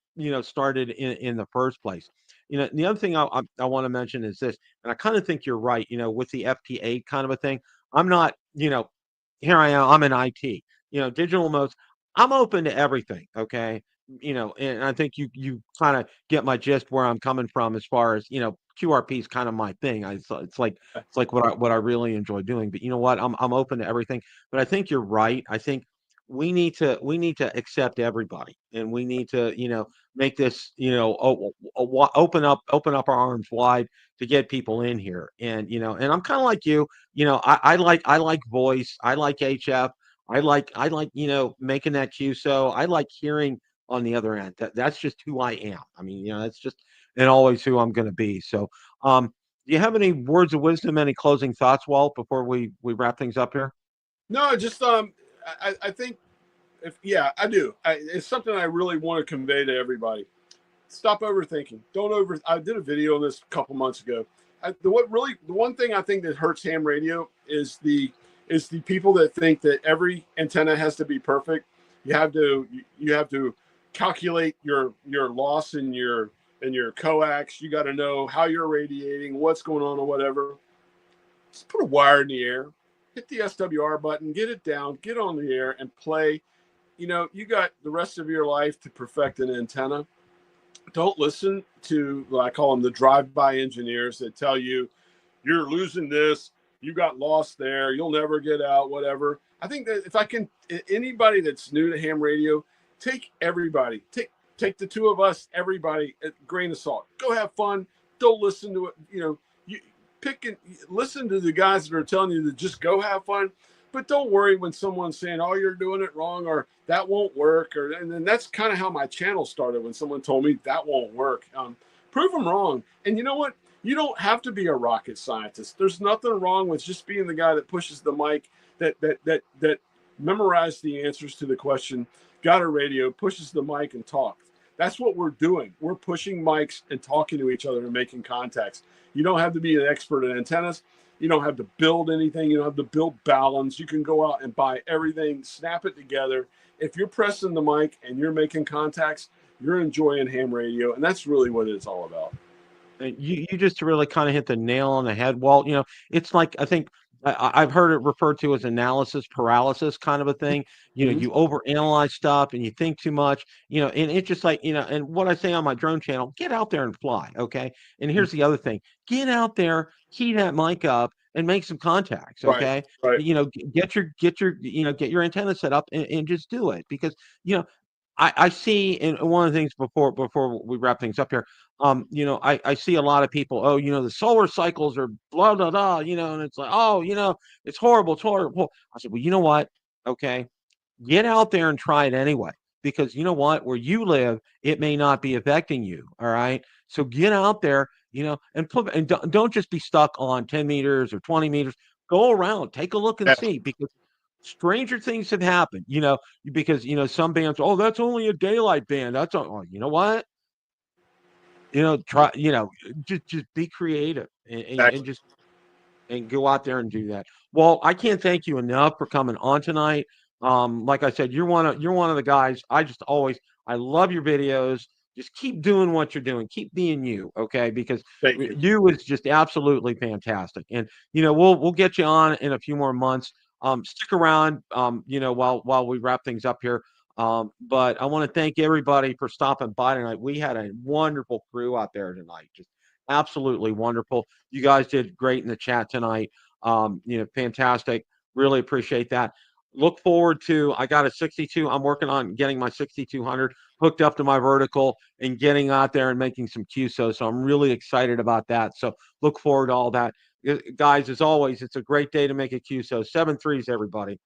started in the first place. The other thing I want to mention is this, and I kind of think you're right, with the FT8 kind of a thing. I'm not, here I am, I'm in IT, digital modes. I'm open to everything. Okay. And I think you kind of get my gist where I'm coming from as far as, QRP is kind of my thing. It's like what I really enjoy doing. But you know what? I'm open to everything. But I think you're right. I think we need to accept everybody, and we need to make this open up our arms wide to get people in here. And and I'm kind of like you. I like voice. I like HF. I like making that QSO. I like hearing on the other end. That's just who I am. I mean, that's just and always who I'm going to be. So, do you have any words of wisdom, any closing thoughts, Walt, before we wrap things up here? No, just I think I do. It's something I really want to convey to everybody. Stop overthinking. I did a video on this a couple months ago. The one thing I think that hurts ham radio is the people that think that every antenna has to be perfect. You have to calculate your loss in your coax. You got to know how you're radiating, what's going on or whatever. Just put a wire in the air, hit the SWR button, get it down, get on the air and play. You got the rest of your life to perfect an antenna. Don't listen to what I call them the drive-by engineers that tell you you're losing this, you got lost there, you'll never get out, whatever. I think that anybody that's new to ham radio, take the two of us, everybody, a grain of salt. Go have fun. Don't listen to it. You pick and listen to the guys that are telling you to just go have fun. But don't worry when someone's saying, "Oh, you're doing it wrong," or "That won't work," and then that's kind of how my channel started when someone told me that won't work. Prove them wrong. And you know what? You don't have to be a rocket scientist. There's nothing wrong with just being the guy that pushes the mic, that memorized the answers to the question, got a radio, pushes the mic, and talks. That's what we're doing. We're pushing mics and talking to each other and making contacts. You don't have to be an expert in antennas. You don't have to build anything. You don't have to build balance. You can go out and buy everything, snap it together. If you're pressing the mic and you're making contacts, you're enjoying ham radio. And that's really what it's all about. You just really kind of hit the nail on the head, Walt. It's like, I think I've heard it referred to as analysis paralysis kind of a thing. You overanalyze stuff and you think too much, and it's just like, and what I say on my drone channel, get out there and fly. Okay. And here's the other thing, get out there, key that mic up and make some contacts. Okay. Right. Get your antenna set up and just do it, because, I see, and one of the things before we wrap things up here, I see a lot of people, oh, the solar cycles are blah, blah, blah, and it's like, oh, it's horrible, it's horrible. I said, well, you know what? Okay, get out there and try it anyway, because you know what? Where you live, it may not be affecting you. All right. So get out there, and don't just be stuck on 10 meters or 20 meters. Go around, take a look and see, because stranger things have happened, because, some bands, oh, that's only a daylight band. That's all. Oh, you know what? Try, just be creative and just go out there and do that. Well, I can't thank you enough for coming on tonight. Like I said, you're one of the guys. I love your videos. just keep doing what you're doing. Keep being you, okay? Because Thank you. you is just absolutely fantastic. And we'll get you on in a few more months. Stick around, while we wrap things up here. But I want to thank everybody for stopping by tonight. We had a wonderful crew out there tonight, just absolutely wonderful. You guys did great in the chat tonight. Fantastic. Really appreciate that. Look forward to, I got a 62. I'm working on getting my 6200 hooked up to my vertical and getting out there and making some QSO. So I'm really excited about that. So look forward to all that. Guys, as always, it's a great day to make a QSO. 7 threes, everybody.